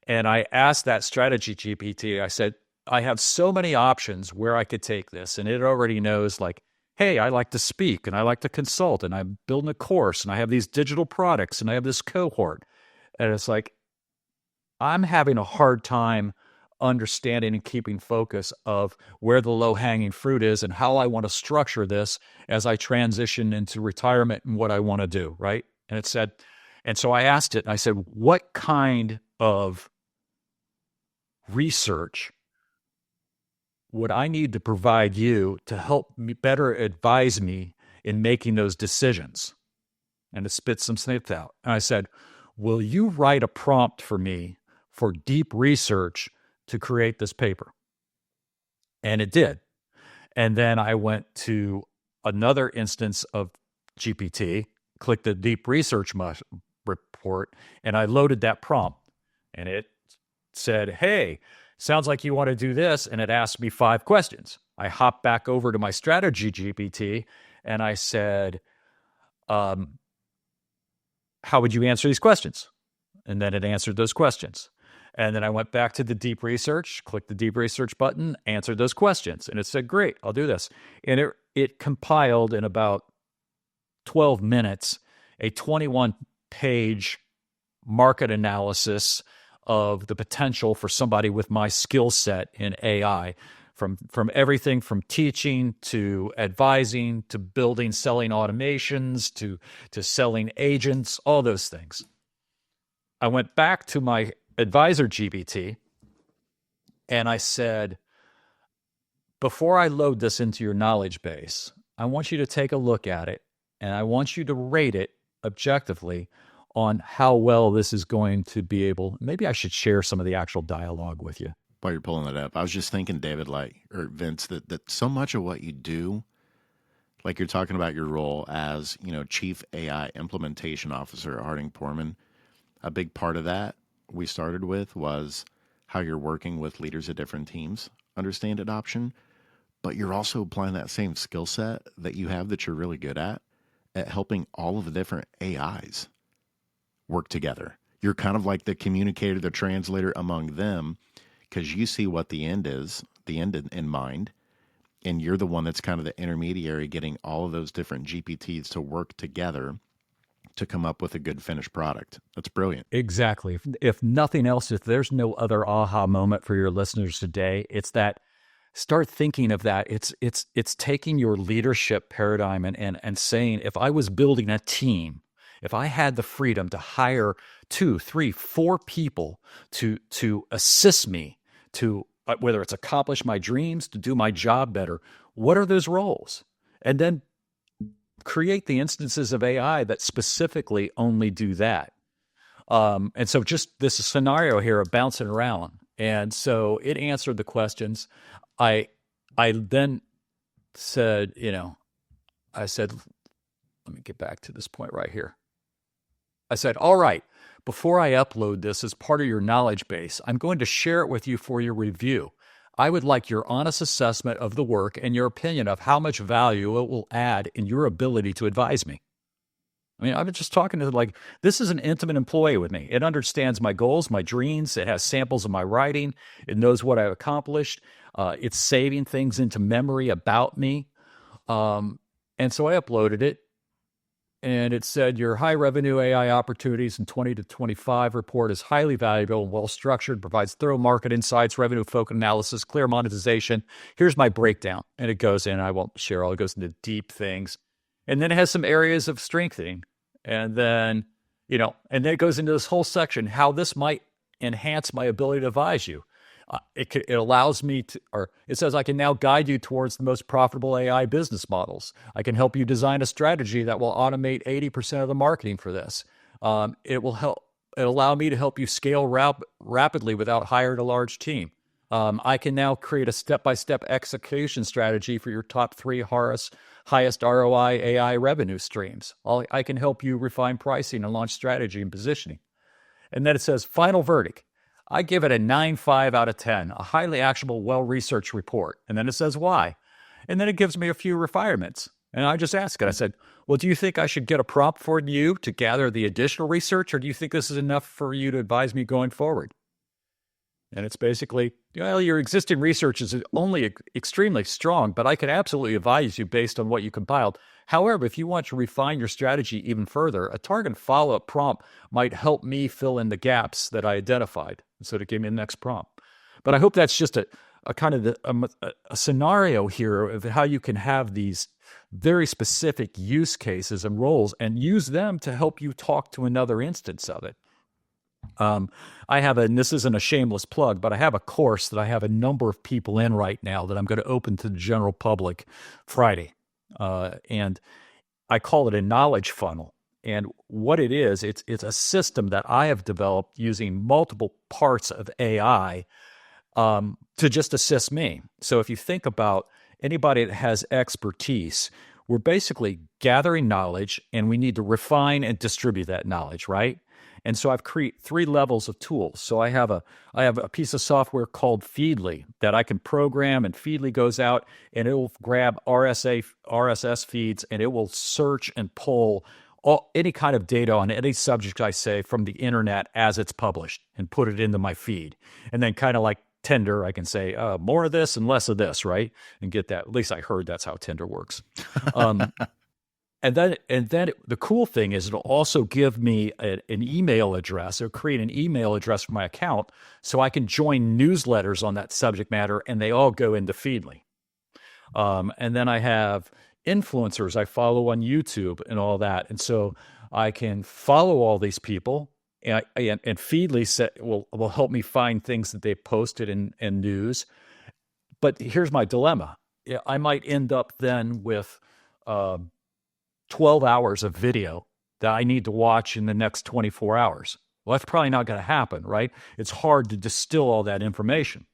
And I asked that strategy GPT, I said, I have so many options where I could take this. And it already knows, like, hey, I like to speak and I like to consult and I'm building a course and I have these digital products and I have this cohort. And it's like, I'm having a hard time understanding and keeping focus of where the low-hanging fruit is and how I want to structure this as I transition into retirement and what I want to do, right? And it said, and so I asked it, and I said, what kind of research would I need to provide you to help me better advise me in making those decisions? And it spit some snips out. And I said, will you write a prompt for me for deep research to create this paper? And it did. And then I went to another instance of GPT, clicked the deep research report, and I loaded that prompt. And it said, hey, sounds like you want to do this. And it asked me 5 questions. I hopped back over to my strategy GPT and I said, how would you answer these questions? And then it answered those questions. And then I went back to the deep research, clicked the deep research button, answered those questions. And it said, great, I'll do this. And it compiled in about 12 minutes a 21-page market analysis of the potential for somebody with my skill set in AI, from everything from teaching to advising to building, selling automations to selling agents, all those things. I went back to my advisor GPT and I said, before I load this into your knowledge base, I want you to take a look at it and I want you to rate it objectively on how well this is going to be able. Maybe I should share some of the actual dialogue with you. While you're pulling it up, I was just thinking, David, or Vince, that so much of what you do, like you're talking about your role as, Chief AI Implementation Officer at HardingPorman, a big part of that we started with was how you're working with leaders of different teams, understand adoption, but you're also applying that same skill set that you have that you're really good at helping all of the different AIs work together. You're kind of like the communicator, the translator among them, because you see what the end is, the end in mind, and you're the one that's kind of the intermediary getting all of those different GPTs to work together to come up with a good finished product. That's brilliant. Exactly. If nothing else, if there's no other aha moment for your listeners today, it's that start thinking of that. It's taking your leadership paradigm and saying, if I was building a team, if I had the freedom to hire 2, 3, 4 people to assist me to whether it's accomplish my dreams, to do my job better, what are those roles? And then create the instances of AI that specifically only do that. And so just this scenario here of bouncing around. And so it answered the questions. I then said, I said, let me get back to this point right here. I said, all right, before I upload this as part of your knowledge base, I'm going to share it with you for your review. I would like your honest assessment of the work and your opinion of how much value it will add in your ability to advise me. I mean, I've been just talking to this is an intimate employee with me. It understands my goals, my dreams. It has samples of my writing. It knows what I've accomplished. It's saving things into memory about me. And so I uploaded it. And it said, your high revenue AI opportunities in 20 to 25 report is highly valuable and well structured, provides thorough market insights, revenue focused analysis, clear monetization. Here's my breakdown. And it goes in, I won't share all, it goes into deep things. And then it has some areas of strengthening. And then, and then it goes into this whole section, how this might enhance my ability to advise you. It allows me to, or it says I can now guide you towards the most profitable AI business models. I can help you design a strategy that will automate 80% of the marketing for this. It will allow me to help you scale rapidly without hiring a large team. I can now create a step-by-step execution strategy for your top 3 highest ROI AI revenue streams. I can help you refine pricing and launch strategy and positioning. And then it says, final verdict. I give it a 9.5 out of 10, a highly actionable, well-researched report. And then it says why. And then it gives me a few refinements. And I just ask it, I said, well, do you think I should get a prompt for you to gather the additional research, or do you think this is enough for you to advise me going forward? And it's basically, well, your existing research is only extremely strong, but I could absolutely advise you based on what you compiled. However, if you want to refine your strategy even further, a target follow-up prompt might help me fill in the gaps that I identified. So it gave me the next prompt. But I hope that's just a kind of a scenario here of how you can have these very specific use cases and roles and use them to help you talk to another instance of it. I have and this isn't a shameless plug, but I have a course that I have a number of people in right now that I'm going to open to the general public Friday. And I call it a knowledge funnel. And what it is, it's a system that I have developed using multiple parts of AI to just assist me. So if you think about anybody that has expertise, we're basically gathering knowledge and we need to refine and distribute that knowledge, right? And so I've created 3 levels of tools. So I have a piece of software called Feedly that I can program, and Feedly goes out and it will grab RSS feeds, and it will search and pull any kind of data on any subject I say from the internet as it's published and put it into my feed. And then kind of like Tinder, I can say more of this and less of this, right? And get that. At least I heard that's how Tinder works. And then the cool thing is it'll also give me an email address, or create an email address for my account, so I can join newsletters on that subject matter, and they all go into Feedly. And then I have influencers I follow on YouTube and all that, and so I can follow all these people, and Feedly will help me find things that they posted in news. But here's my dilemma: I might end up then with 12 hours of video that I need to watch in the next 24 hours. Well, that's probably not going to happen, right? It's hard to distill all that information.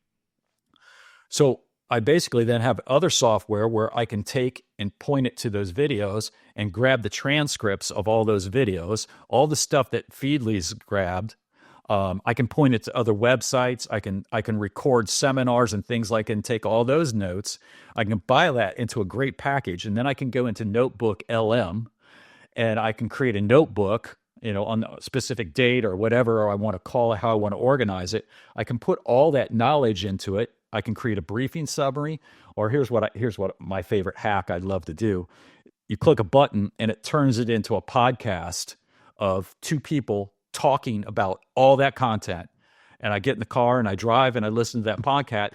So I basically then have other software where I can take and point it to those videos and grab the transcripts of all those videos, all the stuff that Feedly's grabbed. I can point it to other websites. I can record seminars and things like and take all those notes. I can compile that into a great package, and then I can go into Notebook LM, and I can create a notebook, on a specific date or whatever, or I want to call it how I want to organize it. I can put all that knowledge into it. I can create a briefing summary, or here's what my favorite hack I'd love to do. You click a button, and it turns it into a podcast of 2 people talking about all that content. And I get in the car and I drive and I listen to that podcast.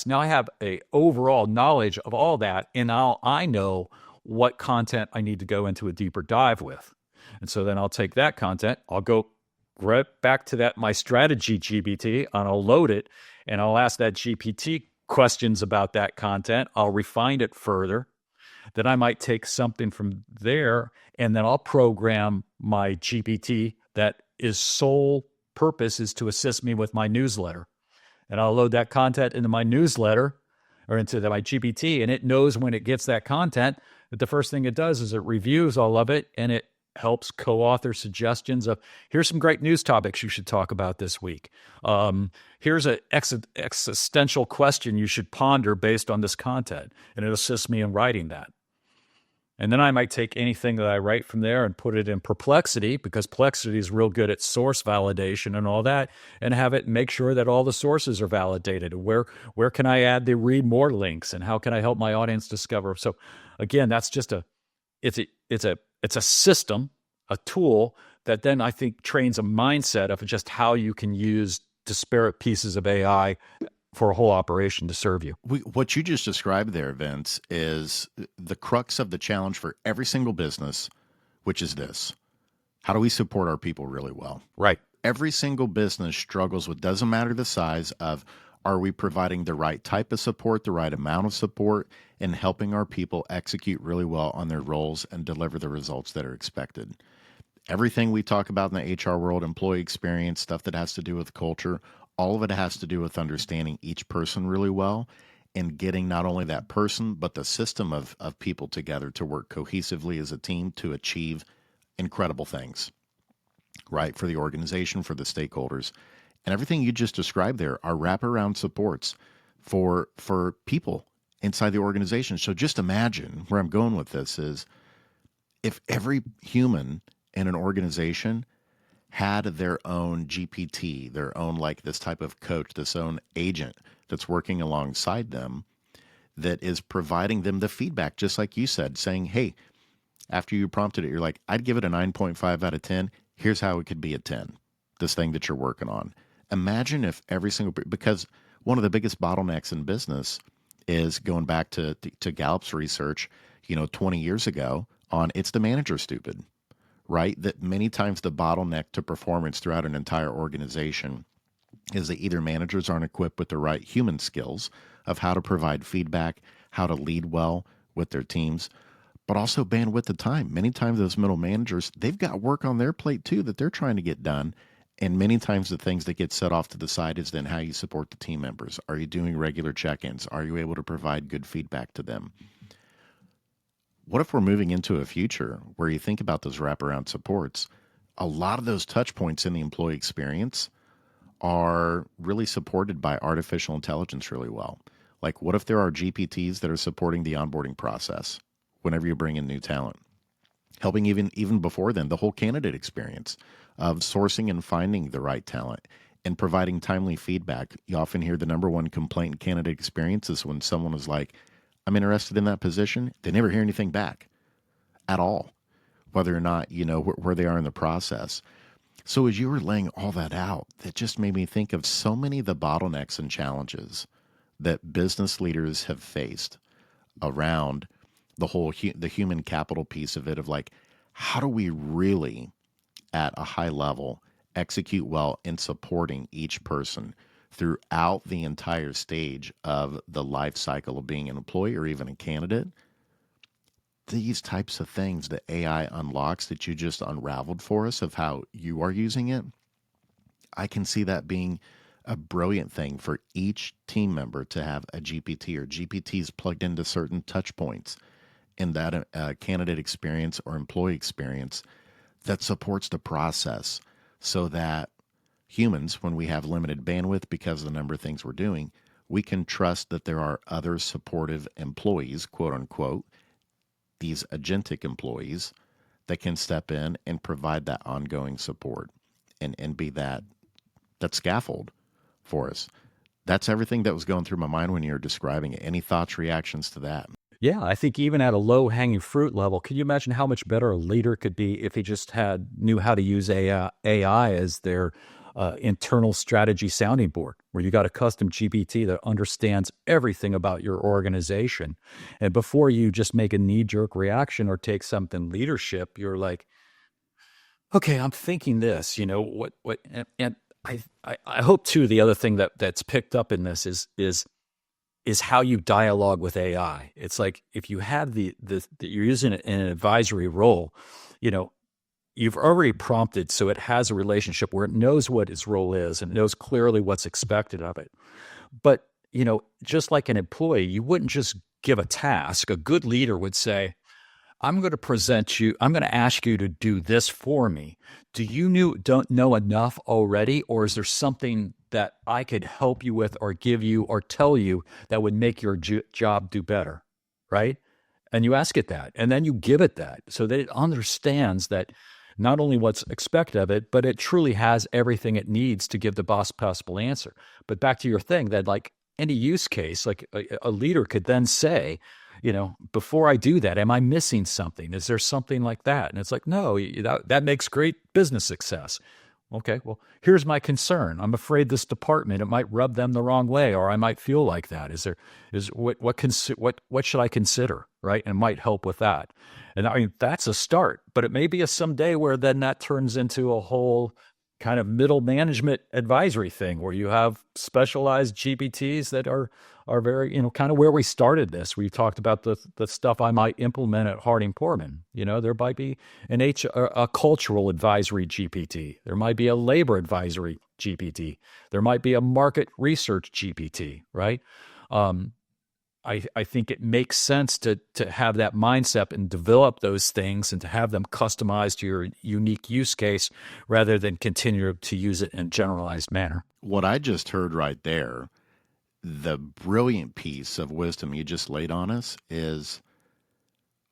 Now I have a overall knowledge of all that, and now I know what content I need to go into a deeper dive with. And so then I'll take that content, I'll go right back to my strategy GPT, and I'll load it, and I'll ask that GPT questions about that content. I'll refine it further. Then I might take something from there, and then I'll program my GPT that is sole purpose is to assist me with my newsletter. And I'll load that content into my newsletter or into my GPT, and it knows when it gets that content that the first thing it does is it reviews all of it, and it helps co-author suggestions of, here's some great news topics you should talk about this week. Here's an existential question you should ponder based on this content, and it assists me in writing that. And then I might take anything that I write from there and put it in Perplexity, because Perplexity is real good at source validation and all that, and have it make sure that all the sources are validated. Where can I add the read more links, and how can I help my audience discover? So again, that's just it's a system, a tool that then I think trains a mindset of just how you can use disparate pieces of AI for a whole operation to serve you. What you just described there, Vince, is the crux of the challenge for every single business, which is this: how do we support our people really well? Right. Every single business struggles with, doesn't matter the size of, are we providing the right type of support, the right amount of support, and helping our people execute really well on their roles and deliver the results that are expected? Everything we talk about in the HR world, employee experience, stuff that has to do with culture, all of it has to do with understanding each person really well and getting not only that person, but the system of people together to work cohesively as a team to achieve incredible things, right? For the organization, for the stakeholders. And everything you just described there are wraparound supports for people inside the organization. So just imagine where I'm going with this is, if every human in an organization had their own GPT, their own, like, this type of coach, this own agent that's working alongside them, that is providing them the feedback, just like you said, saying, hey, after you prompted it, you're like, I'd give it a 9.5 out of 10. Here's how it could be a 10, this thing that you're working on. Imagine if every single, because one of the biggest bottlenecks in business is going back to Gallup's research, 20 years ago on, it's the manager stupid. Right? That many times the bottleneck to performance throughout an entire organization is that either managers aren't equipped with the right human skills of how to provide feedback, how to lead well with their teams, but also bandwidth of time. Many times those middle managers, they've got work on their plate too that they're trying to get done, And many times the things that get set off to the side is then how you support the team members. Are you doing regular check-ins? Are you able to provide good feedback to them? What if we're moving into a future where you think about those wraparound supports? A lot of those touch points in the employee experience are really supported by artificial intelligence really well. Like, what if there are GPTs that are supporting the onboarding process whenever you bring in new talent? Helping even before then, the whole candidate experience of sourcing and finding the right talent and providing timely feedback. You often hear the number one complaint in candidate experience is when someone is like, I'm interested in that position. They never hear anything back at all, whether or not, where they are in the process. So as you were laying all that out, that just made me think of so many of the bottlenecks and challenges that business leaders have faced around the whole the human capital piece of it, of like, how do we really at a high level execute well in supporting each person throughout the entire stage of the life cycle of being an employee or even a candidate? These types of things that AI unlocks that you just unraveled for us of how you are using it, I can see that being a brilliant thing for each team member to have a GPT or GPTs plugged into certain touch points in that candidate experience or employee experience that supports the process, so that humans, when we have limited bandwidth because of the number of things we're doing, we can trust that there are other supportive employees, quote unquote, these agentic employees that can step in and provide that ongoing support and be that scaffold for us. That's everything that was going through my mind when you were describing it. Any thoughts, reactions to that? Yeah, I think even at a low-hanging fruit level, can you imagine how much better a leader could be if he just knew how to use AI as their internal strategy sounding board, where you got a custom GPT that understands everything about your organization. And before you just make a knee-jerk reaction or take something leadership, you're like, okay, I'm thinking this, and I hope too, the other thing that's picked up in this is how you dialogue with AI. It's like, if you have that you're using it in an advisory role, you've already prompted, so it has a relationship where it knows what its role is and it knows clearly what's expected of it. But, just like an employee, you wouldn't just give a task. A good leader would say, I'm going to ask you to do this for me. Do you don't know enough already, or is there something that I could help you with or give you or tell you that would make your job do better, right? And you ask it that, and then you give it that, so that it understands that not only what's expected of it, but it truly has everything it needs to give the best possible answer. But back to your thing, that like any use case, like a leader could then say, before I do that, am I missing something? Is there something like that? And it's like, no, that makes great business success. Okay, well, here's my concern. I'm afraid this department, it might rub them the wrong way, or I might feel like that. What should I consider, right? And it might help with that. And I mean, that's a start, but it may be a someday where then that turns into a whole kind of middle management advisory thing, where you have specialized GPTs that are very, kind of where we started this. We talked about the stuff I might implement at HardingPorman. There might be a cultural advisory GPT. There might be a labor advisory GPT. There might be a market research GPT, right? I think it makes sense to have that mindset and develop those things and to have them customized to your unique use case rather than continue to use it in a generalized manner. What I just heard right there, the brilliant piece of wisdom you just laid on us, is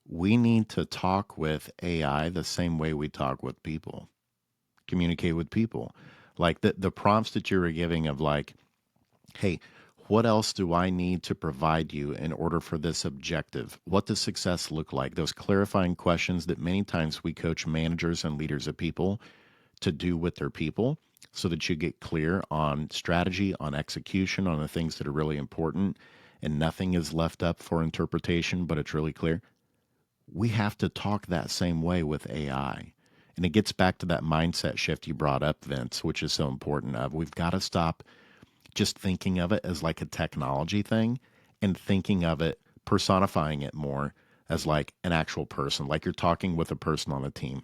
we need to talk with AI the same way we talk with people, communicate with people. Like the prompts that you were giving of like, hey, what else do I need to provide you in order for this objective? What does success look like? Those clarifying questions that many times we coach managers and leaders of people to do with their people, so that you get clear on strategy, on execution, on the things that are really important, and nothing is left up for interpretation, but it's really clear. We have to talk that same way with AI. And it gets back to that mindset shift you brought up, Vince, which is so important. We've got to stop just thinking of it as like a technology thing and thinking of it, personifying it more as like an actual person, like you're talking with a person on a team.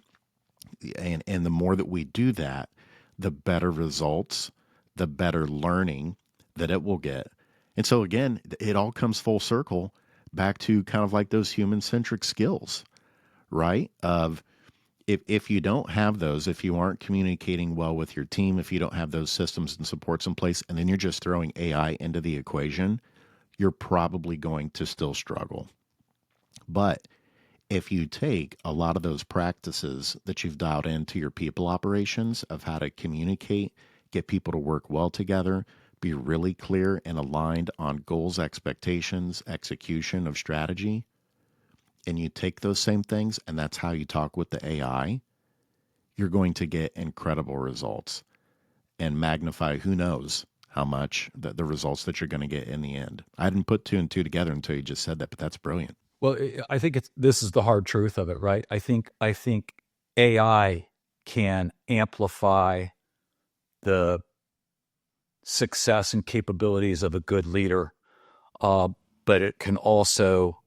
And the more that we do that, the better results, the better learning that it will get. And so again, it all comes full circle back to kind of like those human-centric skills, right? Of if you don't have those, if you aren't communicating well with your team, if you don't have those systems and supports in place, and then you're just throwing AI into the equation, you're probably going to still struggle. But if you take a lot of those practices that you've dialed into your people operations of how to communicate, get people to work well together, be really clear and aligned on goals, expectations, execution of strategy, and you take those same things and that's how you talk with the AI, you're going to get incredible results and magnify who knows how much the results that you're going to get in the end. I didn't put two and two together until you just said that, but that's brilliant. Well, I think this is the hard truth of it, right? I think AI can amplify the success and capabilities of a good leader, but it can also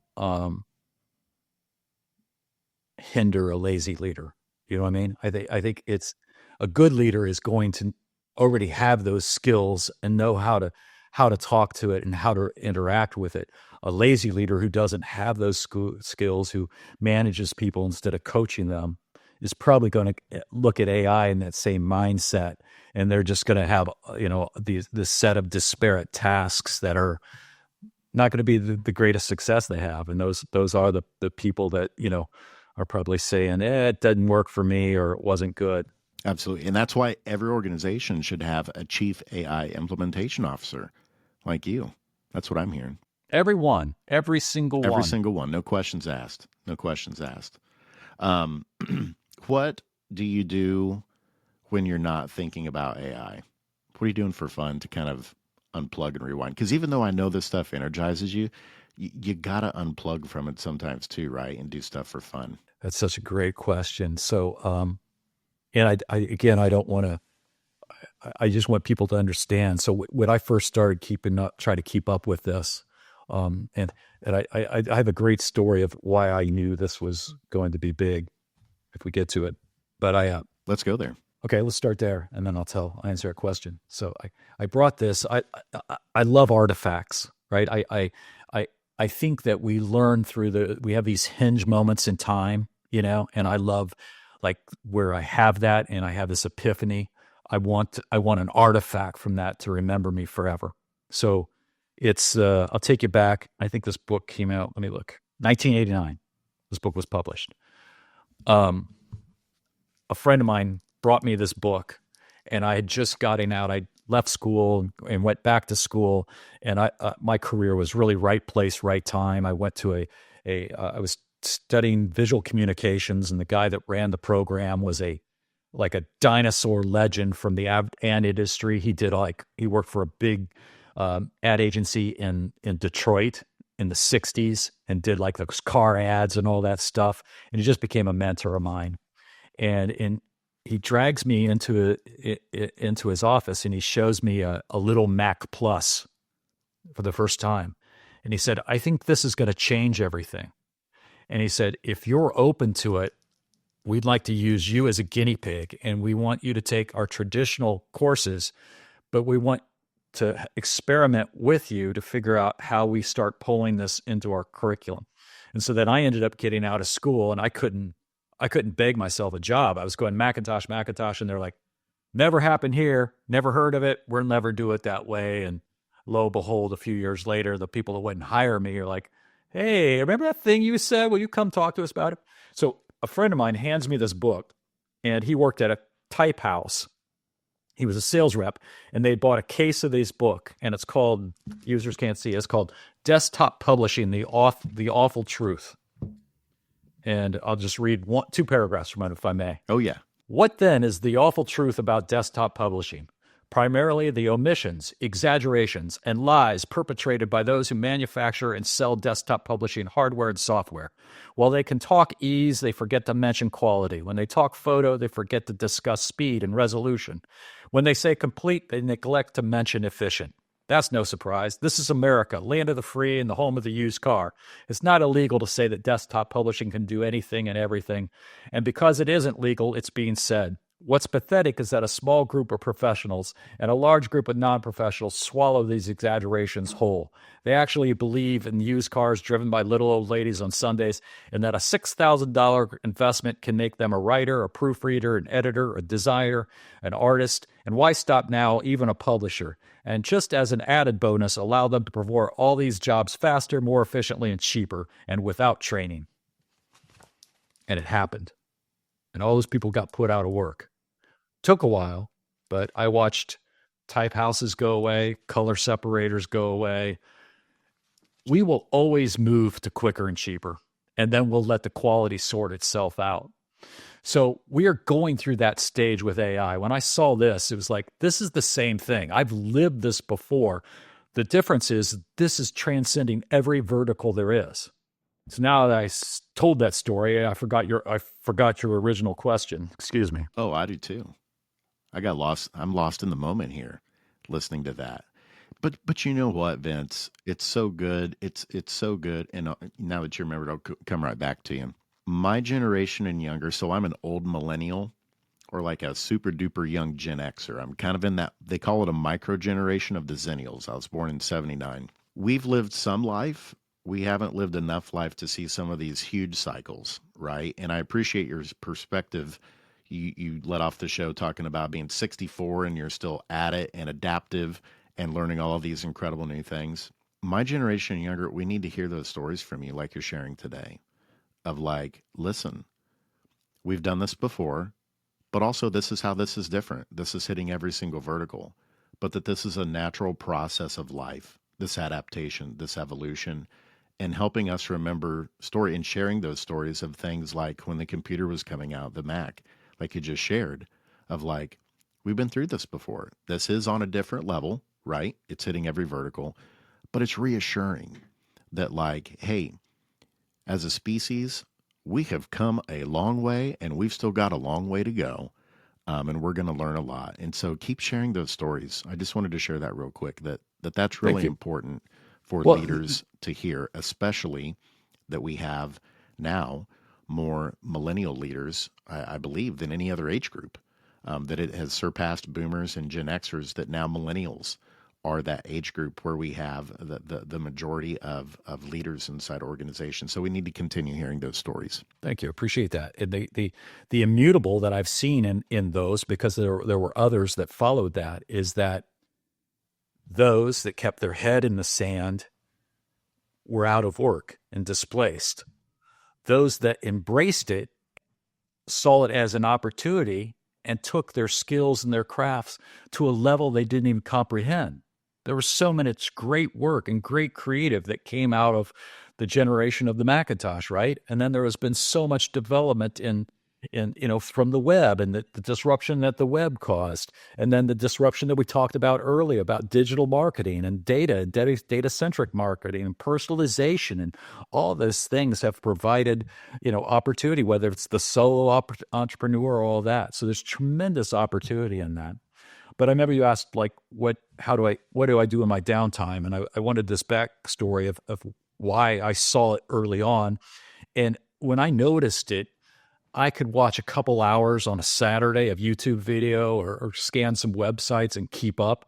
hinder a lazy leader. You know what I mean? I think it's a good leader is going to already have those skills and know how to talk to it and how to interact with it. A lazy leader who doesn't have those skills, who manages people instead of coaching them, is probably going to look at AI in that same mindset, and they're just going to have this set of disparate tasks that are not going to be the greatest success they have. And those are the people that are probably saying, it doesn't work for me, or it wasn't good. Absolutely. And that's why every organization should have a chief AI implementation officer like you. That's what I'm hearing. Every single one. Every single one. No questions asked. What do you do when you're not thinking about AI? What are you doing for fun to kind of unplug and rewind? Because even though I know this stuff energizes you, you got to unplug from it sometimes too, right? And do stuff for fun. That's such a great question. So, and I don't want to, I just want people to understand. So when I first started try to keep up with this, and I have a great story of why I knew this was going to be big if we get to it, but let's go there. Okay, let's start there, and then I'll answer a question. So I brought this. I love artifacts, right? I think that we learn we have these hinge moments in time, and I love like where I have that and I have this epiphany. I want an artifact from that to remember me forever. So it's, I'll take you back. I think this book came out, let me look, 1989. This book was published. A friend of mine brought me this book, and I had just gotten out. I left school and went back to school, and my career was really right place, right time. I went to I was studying visual communications, and the guy that ran the program was like a dinosaur legend from the ad industry. He worked for a big ad agency in Detroit in the 60s and did like those car ads and all that stuff. And he just became a mentor of mine. And he drags me into his office, and he shows me a little Mac Plus for the first time. And he said, I think this is going to change everything. And he said, if you're open to it, we'd like to use you as a guinea pig, and we want you to take our traditional courses, but we want to experiment with you to figure out how we start pulling this into our curriculum. And so then I ended up getting out of school, and I couldn't beg myself a job. I was going Macintosh, and they're like, never happened here, never heard of it, we'll never do it that way. And lo and behold, a few years later, the people that wouldn't hire me are like, hey, remember that thing you said? Will you come talk to us about it? So a friend of mine hands me this book, and he worked at a type house. He was a sales rep, and they bought a case of this book, and it's called, users can't see, it's called Desktop Publishing, The Awful Truth. And I'll just read two paragraphs from it, if I may. Oh, yeah. What then is the awful truth about desktop publishing? Primarily the omissions, exaggerations, and lies perpetrated by those who manufacture and sell desktop publishing hardware and software. While they can talk ease, they forget to mention quality. When they talk photo, they forget to discuss speed and resolution. When they say complete, they neglect to mention efficient. That's no surprise. This is America, land of the free and the home of the used car. It's not illegal to say that desktop publishing can do anything and everything. And because it isn't legal, it's being said. What's pathetic is that a small group of professionals and a large group of non-professionals swallow these exaggerations whole. They actually believe in used cars driven by little old ladies on Sundays, and that a $6,000 investment can make them a writer, a proofreader, an editor, a designer, an artist, and why stop now, even a publisher? And just as an added bonus, allow them to perform all these jobs faster, more efficiently, and cheaper, and without training. And it happened. And all those people got put out of work. Took a while, but I watched type houses go away, color separators go away. We will always move to quicker and cheaper, and then we'll let the quality sort itself out. So we are going through that stage with AI. When I saw this, it was like, this is the same thing. I've lived this before. The difference is this is transcending every vertical there is. So now that I told that story, I forgot your original question. Excuse me. Oh, I do too. I got lost. I'm lost in the moment here, listening to that. But you know what, Vince? It's so good. It's so good. And now that you remembered, I'll come right back to you. My generation and younger. So I'm an old millennial, or like a super duper young Gen Xer. I'm kind of in that. They call it a micro generation of the Zennials. I was born in '79. We've lived some life. We haven't lived enough life to see some of these huge cycles, right? And I appreciate your perspective. You let off the show talking about being 64 and you're still at it and adaptive and learning all of these incredible new things. My generation and younger, we need to hear those stories from you like you're sharing today of like, listen, we've done this before, but also this is how this is different. This is hitting every single vertical, but that this is a natural process of life, this adaptation, this evolution, and helping us remember story and sharing those stories of things like when the computer was coming out, the Mac, like you just shared, of like, we've been through this before. This is on a different level, right? It's hitting every vertical, but it's reassuring that like, hey, as a species, we have come a long way and we've still got a long way to go. And we're going to learn a lot. And so keep sharing those stories. I just wanted to share that real quick, that's really important for leaders to hear, especially that we have now more millennial leaders, I believe, than any other age group, that it has surpassed boomers and Gen Xers, that now millennials are that age group where we have the majority of leaders inside organizations. So we need to continue hearing those stories. Thank you. Appreciate that. And the immutable that I've seen in those, because there were others that followed that, is that those that kept their head in the sand were out of work and displaced. Those that embraced it saw it as an opportunity and took their skills and their crafts to a level they didn't even comprehend. There was so much great work and great creative that came out of the generation of the Macintosh, right? And then there has been so much development in from the web and the disruption that the web caused, and then the disruption that we talked about earlier about digital marketing and data-centric marketing and personalization, and all those things have provided opportunity, whether it's the solo entrepreneur or all that. So there's tremendous opportunity in that. But I remember you asked, like, what do I do in my downtime? And I wanted this backstory of why I saw it early on. And when I noticed it, I could watch a couple hours on a Saturday of YouTube video or scan some websites and keep up.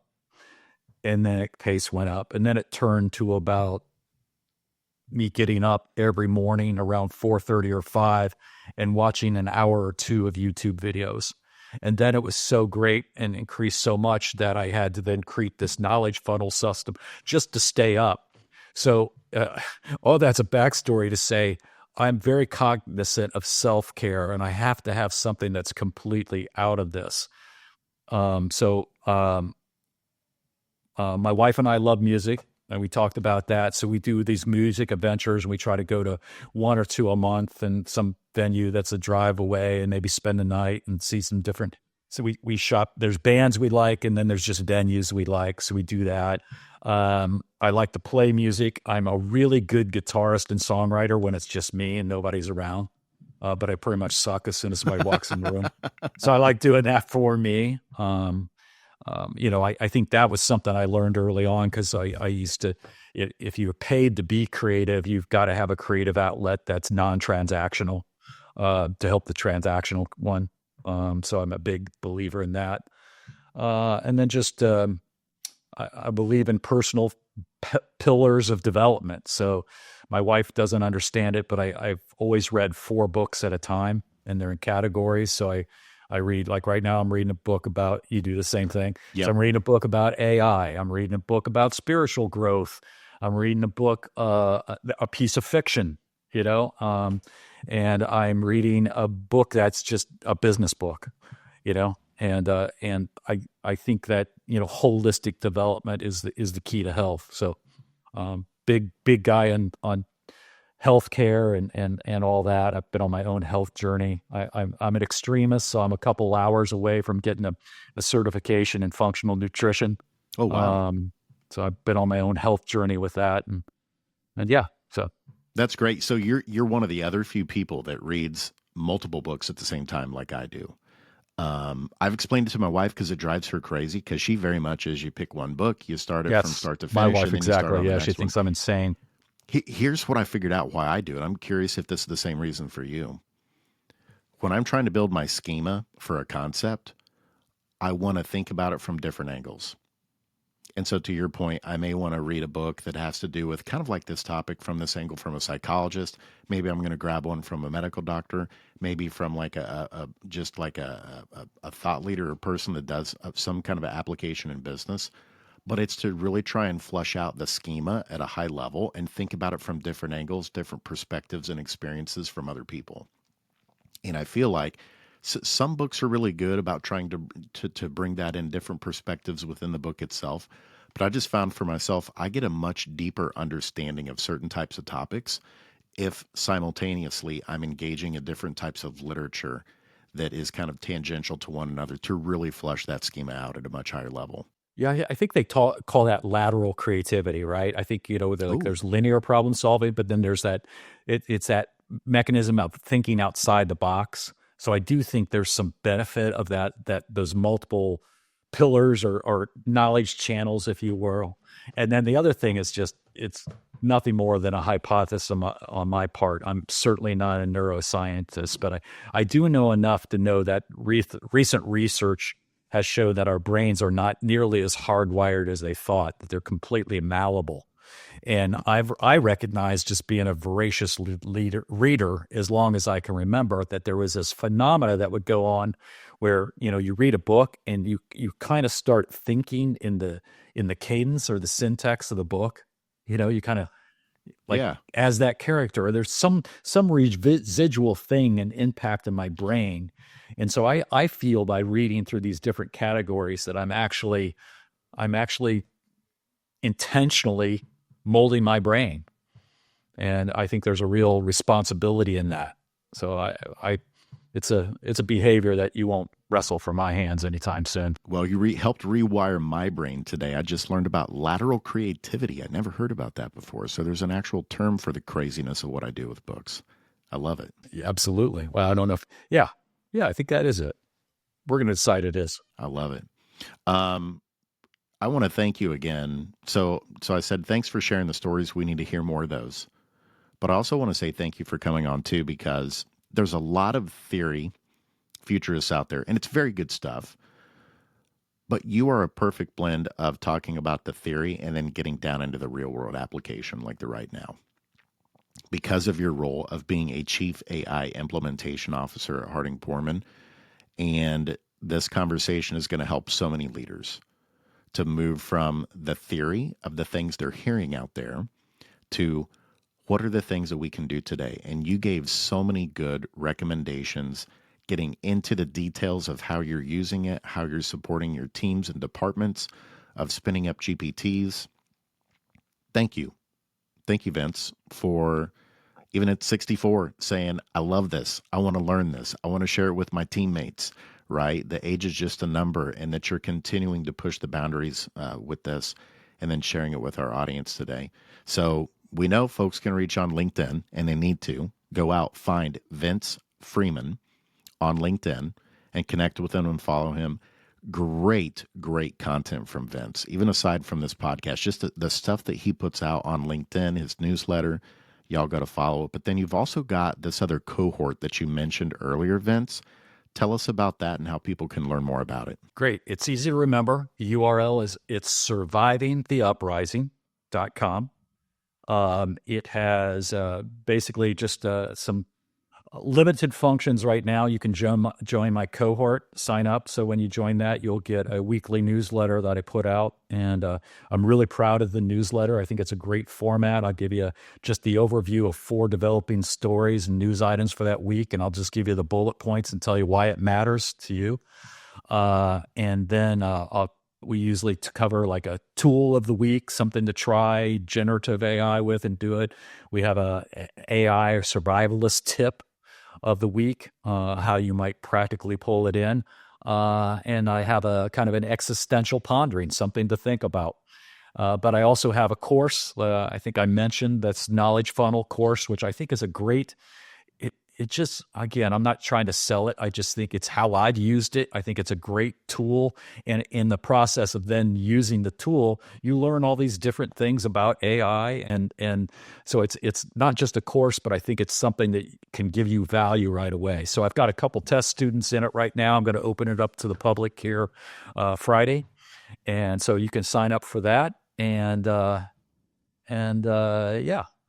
And then pace went up. And then it turned to about me getting up every morning around 4:30 or 5 and watching an hour or two of YouTube videos. And then it was so great and increased so much that I had to then create this knowledge funnel system just to stay up. So all that's a backstory to say I'm very cognizant of self-care, and I have to have something that's completely out of this. My wife and I love music, and we talked about that. So we do these music adventures, and we try to go to one or two a month in some venue that's a drive away, and maybe spend the night and see some different. So we shop. There's bands we like, and then there's just venues we like. So we do that. I like to play music. I'm a really good guitarist and songwriter when it's just me and nobody's around. But I pretty much suck as soon as somebody walks in the room. So I like doing that for me. I think that was something I learned early on, because I used to, if you're paid to be creative, you've got to have a creative outlet that's non-transactional to help the transactional one. So I'm a big believer in that. And then just I believe in personal pillars of development. So my wife doesn't understand it, but I've always read 4 books at a time, and they're in categories. So I read, like right now, I'm reading a book about, you do the same thing. Yep. So I'm reading a book about AI. I'm reading a book about spiritual growth. I'm reading a book, a piece of fiction, and I'm reading a book that's just a business book, and I think that holistic development is the key to health. So big guy on healthcare and all that. I've been on my own health journey. I'm an extremist, so I'm a couple hours away from getting a certification in functional nutrition. Oh wow. So I've been on my own health journey with that, and yeah, so That's great. So you're one of the other few people that reads multiple books at the same time, like I do. I've explained it to my wife because it drives her crazy, because she very much is, you pick one book, you start it from start to finish. My wife, and then you start exactly. on the Yeah, next she thinks one. I'm insane. Here's what I figured out why I do it. I'm curious if this is the same reason for you. When I'm trying to build my schema for a concept, I want to think about it from different angles. And so to your point, I may want to read a book that has to do with kind of like this topic from this angle from a psychologist. Maybe I'm going to grab one from a medical doctor, maybe from like a thought leader or person that does some kind of an application in business. But it's to really try and flush out the schema at a high level and think about it from different angles, different perspectives and experiences from other people. And I feel like some books are really good about trying to bring that in different perspectives within the book itself. But I just found for myself, I get a much deeper understanding of certain types of topics if simultaneously I'm engaging in different types of literature that is kind of tangential to one another to really flush that schema out at a much higher level. Yeah, I think they call that lateral creativity, right? I think, Ooh. there's linear problem solving, but then there's that, it's that mechanism of thinking outside the box. So I do think there's some benefit of that those multiple pillars or knowledge channels, if you will. And then the other thing is just, it's nothing more than a hypothesis on my part. I'm certainly not a neuroscientist, but I do know enough to know that recent research has shown that our brains are not nearly as hardwired as they thought, that they're completely malleable. And I recognize, just being a voracious reader as long as I can remember, that there was this phenomena that would go on where, you read a book and you kind of start thinking in the cadence or the syntax of the book. You kind of like, Yeah. as that character, or there's some residual thing and impact in my brain. And so I feel by reading through these different categories that I'm actually intentionally molding my brain. And I think there's a real responsibility in that. So it's a behavior that you won't wrestle from my hands anytime soon. Well, you helped rewire my brain today. I just learned about lateral creativity. I never heard about that before. So there's an actual term for the craziness of what I do with books. I love it. Yeah, absolutely. Well, I don't know if, yeah, I think that is it. We're going to decide it is. I love it. I want to thank you again. So I said, thanks for sharing the stories. We need to hear more of those. But I also want to say thank you for coming on too, because there's a lot of theory futurists out there, and it's very good stuff. But you are a perfect blend of talking about the theory and then getting down into the real world application like the right now. Because of your role of being a chief AI implementation officer at HardingPorman, and this conversation is going to help so many leaders to move from the theory of the things they're hearing out there to what are the things that we can do today. And you gave so many good recommendations, getting into the details of how you're using it, how you're supporting your teams and departments, of spinning up GPTs. Thank you. Thank you, Vince, for even at 64 saying, I love this. I want to learn this. I want to share it with my teammates, right? The age is just a number, and that you're continuing to push the boundaries with this and then sharing it with our audience today. So we know folks can reach on LinkedIn, and they need to go out, find Vince Freeman on LinkedIn and connect with him and follow him. Great content from Vince, even aside from this podcast, just the stuff that he puts out on LinkedIn, his newsletter. Y'all got to follow it. But then you've also got this other cohort that you mentioned earlier, Vince, Tell us about that and how people can learn more about it. Great. It's easy to remember. The URL is survivingtheuprising.com. It has basically just some limited functions right now. You can join my cohort, sign up. So when you join that, you'll get a weekly newsletter that I put out. And I'm really proud of the newsletter. I think it's a great format. I'll give you just the overview of 4 developing stories and news items for that week. And I'll just give you the bullet points and tell you why it matters to you. And then we usually cover like a tool of the week, something to try generative AI with and do it. We have a AI or survivalist tip of the week, how you might practically pull it in. And I have a kind of an existential pondering, something to think about. But I also have a course, I think I mentioned, that's Knowledge Funnel course, which I think is a great, it just, again, I'm not trying to sell it. I just think it's how I've used it. I think it's a great tool. And in the process of then using the tool, you learn all these different things about AI. And so it's not just a course, but I think it's something that can give you value right away. So I've got a couple test students in it right now. I'm going to open it up to the public here Friday. And so you can sign up for that. And yeah.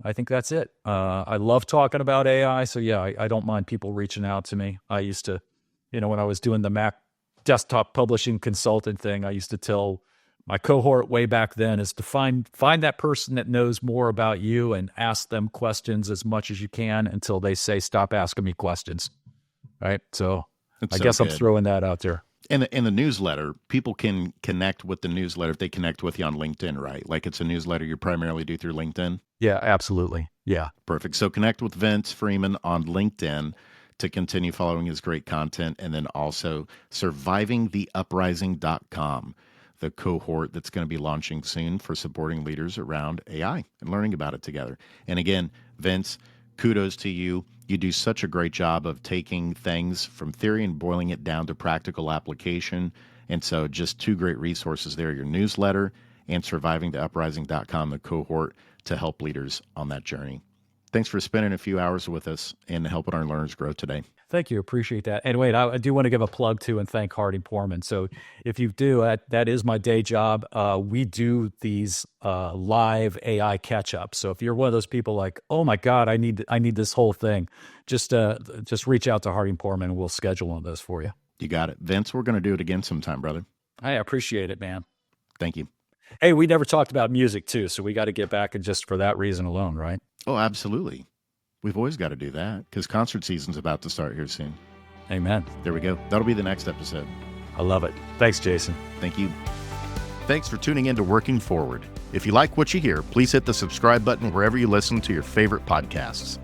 I think that's it. I love talking about AI. So yeah, I don't mind people reaching out to me. I used to, when I was doing the Mac desktop publishing consultant thing, I used to tell my cohort way back then is to find that person that knows more about you and ask them questions as much as you can until they say, stop asking me questions. Right. So I guess I'm throwing that out there. In the newsletter, people can connect with the newsletter if they connect with you on LinkedIn, right? Like it's a newsletter you primarily do through LinkedIn? Yeah, absolutely. Yeah. Perfect. So connect with Vince Freeman on LinkedIn to continue following his great content. And then also survivingtheuprising.com, the cohort that's going to be launching soon for supporting leaders around AI and learning about it together. And again, Vince, kudos to you. You do such a great job of taking things from theory and boiling it down to practical application. And so just 2 great resources there, your newsletter and survivingtheuprising.com, the cohort to help leaders on that journey. Thanks for spending a few hours with us and helping our learners grow today. Thank you. Appreciate that. And wait, I do want to give a plug to and thank HardingPorman. So if you do, that is my day job. We do these live AI catch-ups. So if you're one of those people like, oh my God, I need this whole thing, just reach out to HardingPorman and we'll schedule one of those for you. You got it. Vince, we're going to do it again sometime, brother. I appreciate it, man. Thank you. Hey, we never talked about music too, so we got to get back and just for that reason alone, right? Oh, absolutely. We've always got to do that because concert season's about to start here soon. Amen. There we go. That'll be the next episode. I love it. Thanks, Jason. Thank you. Thanks for tuning in to Working Forward. If you like what you hear, please hit the subscribe button wherever you listen to your favorite podcasts.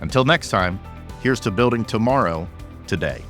Until next time, here's to building tomorrow today.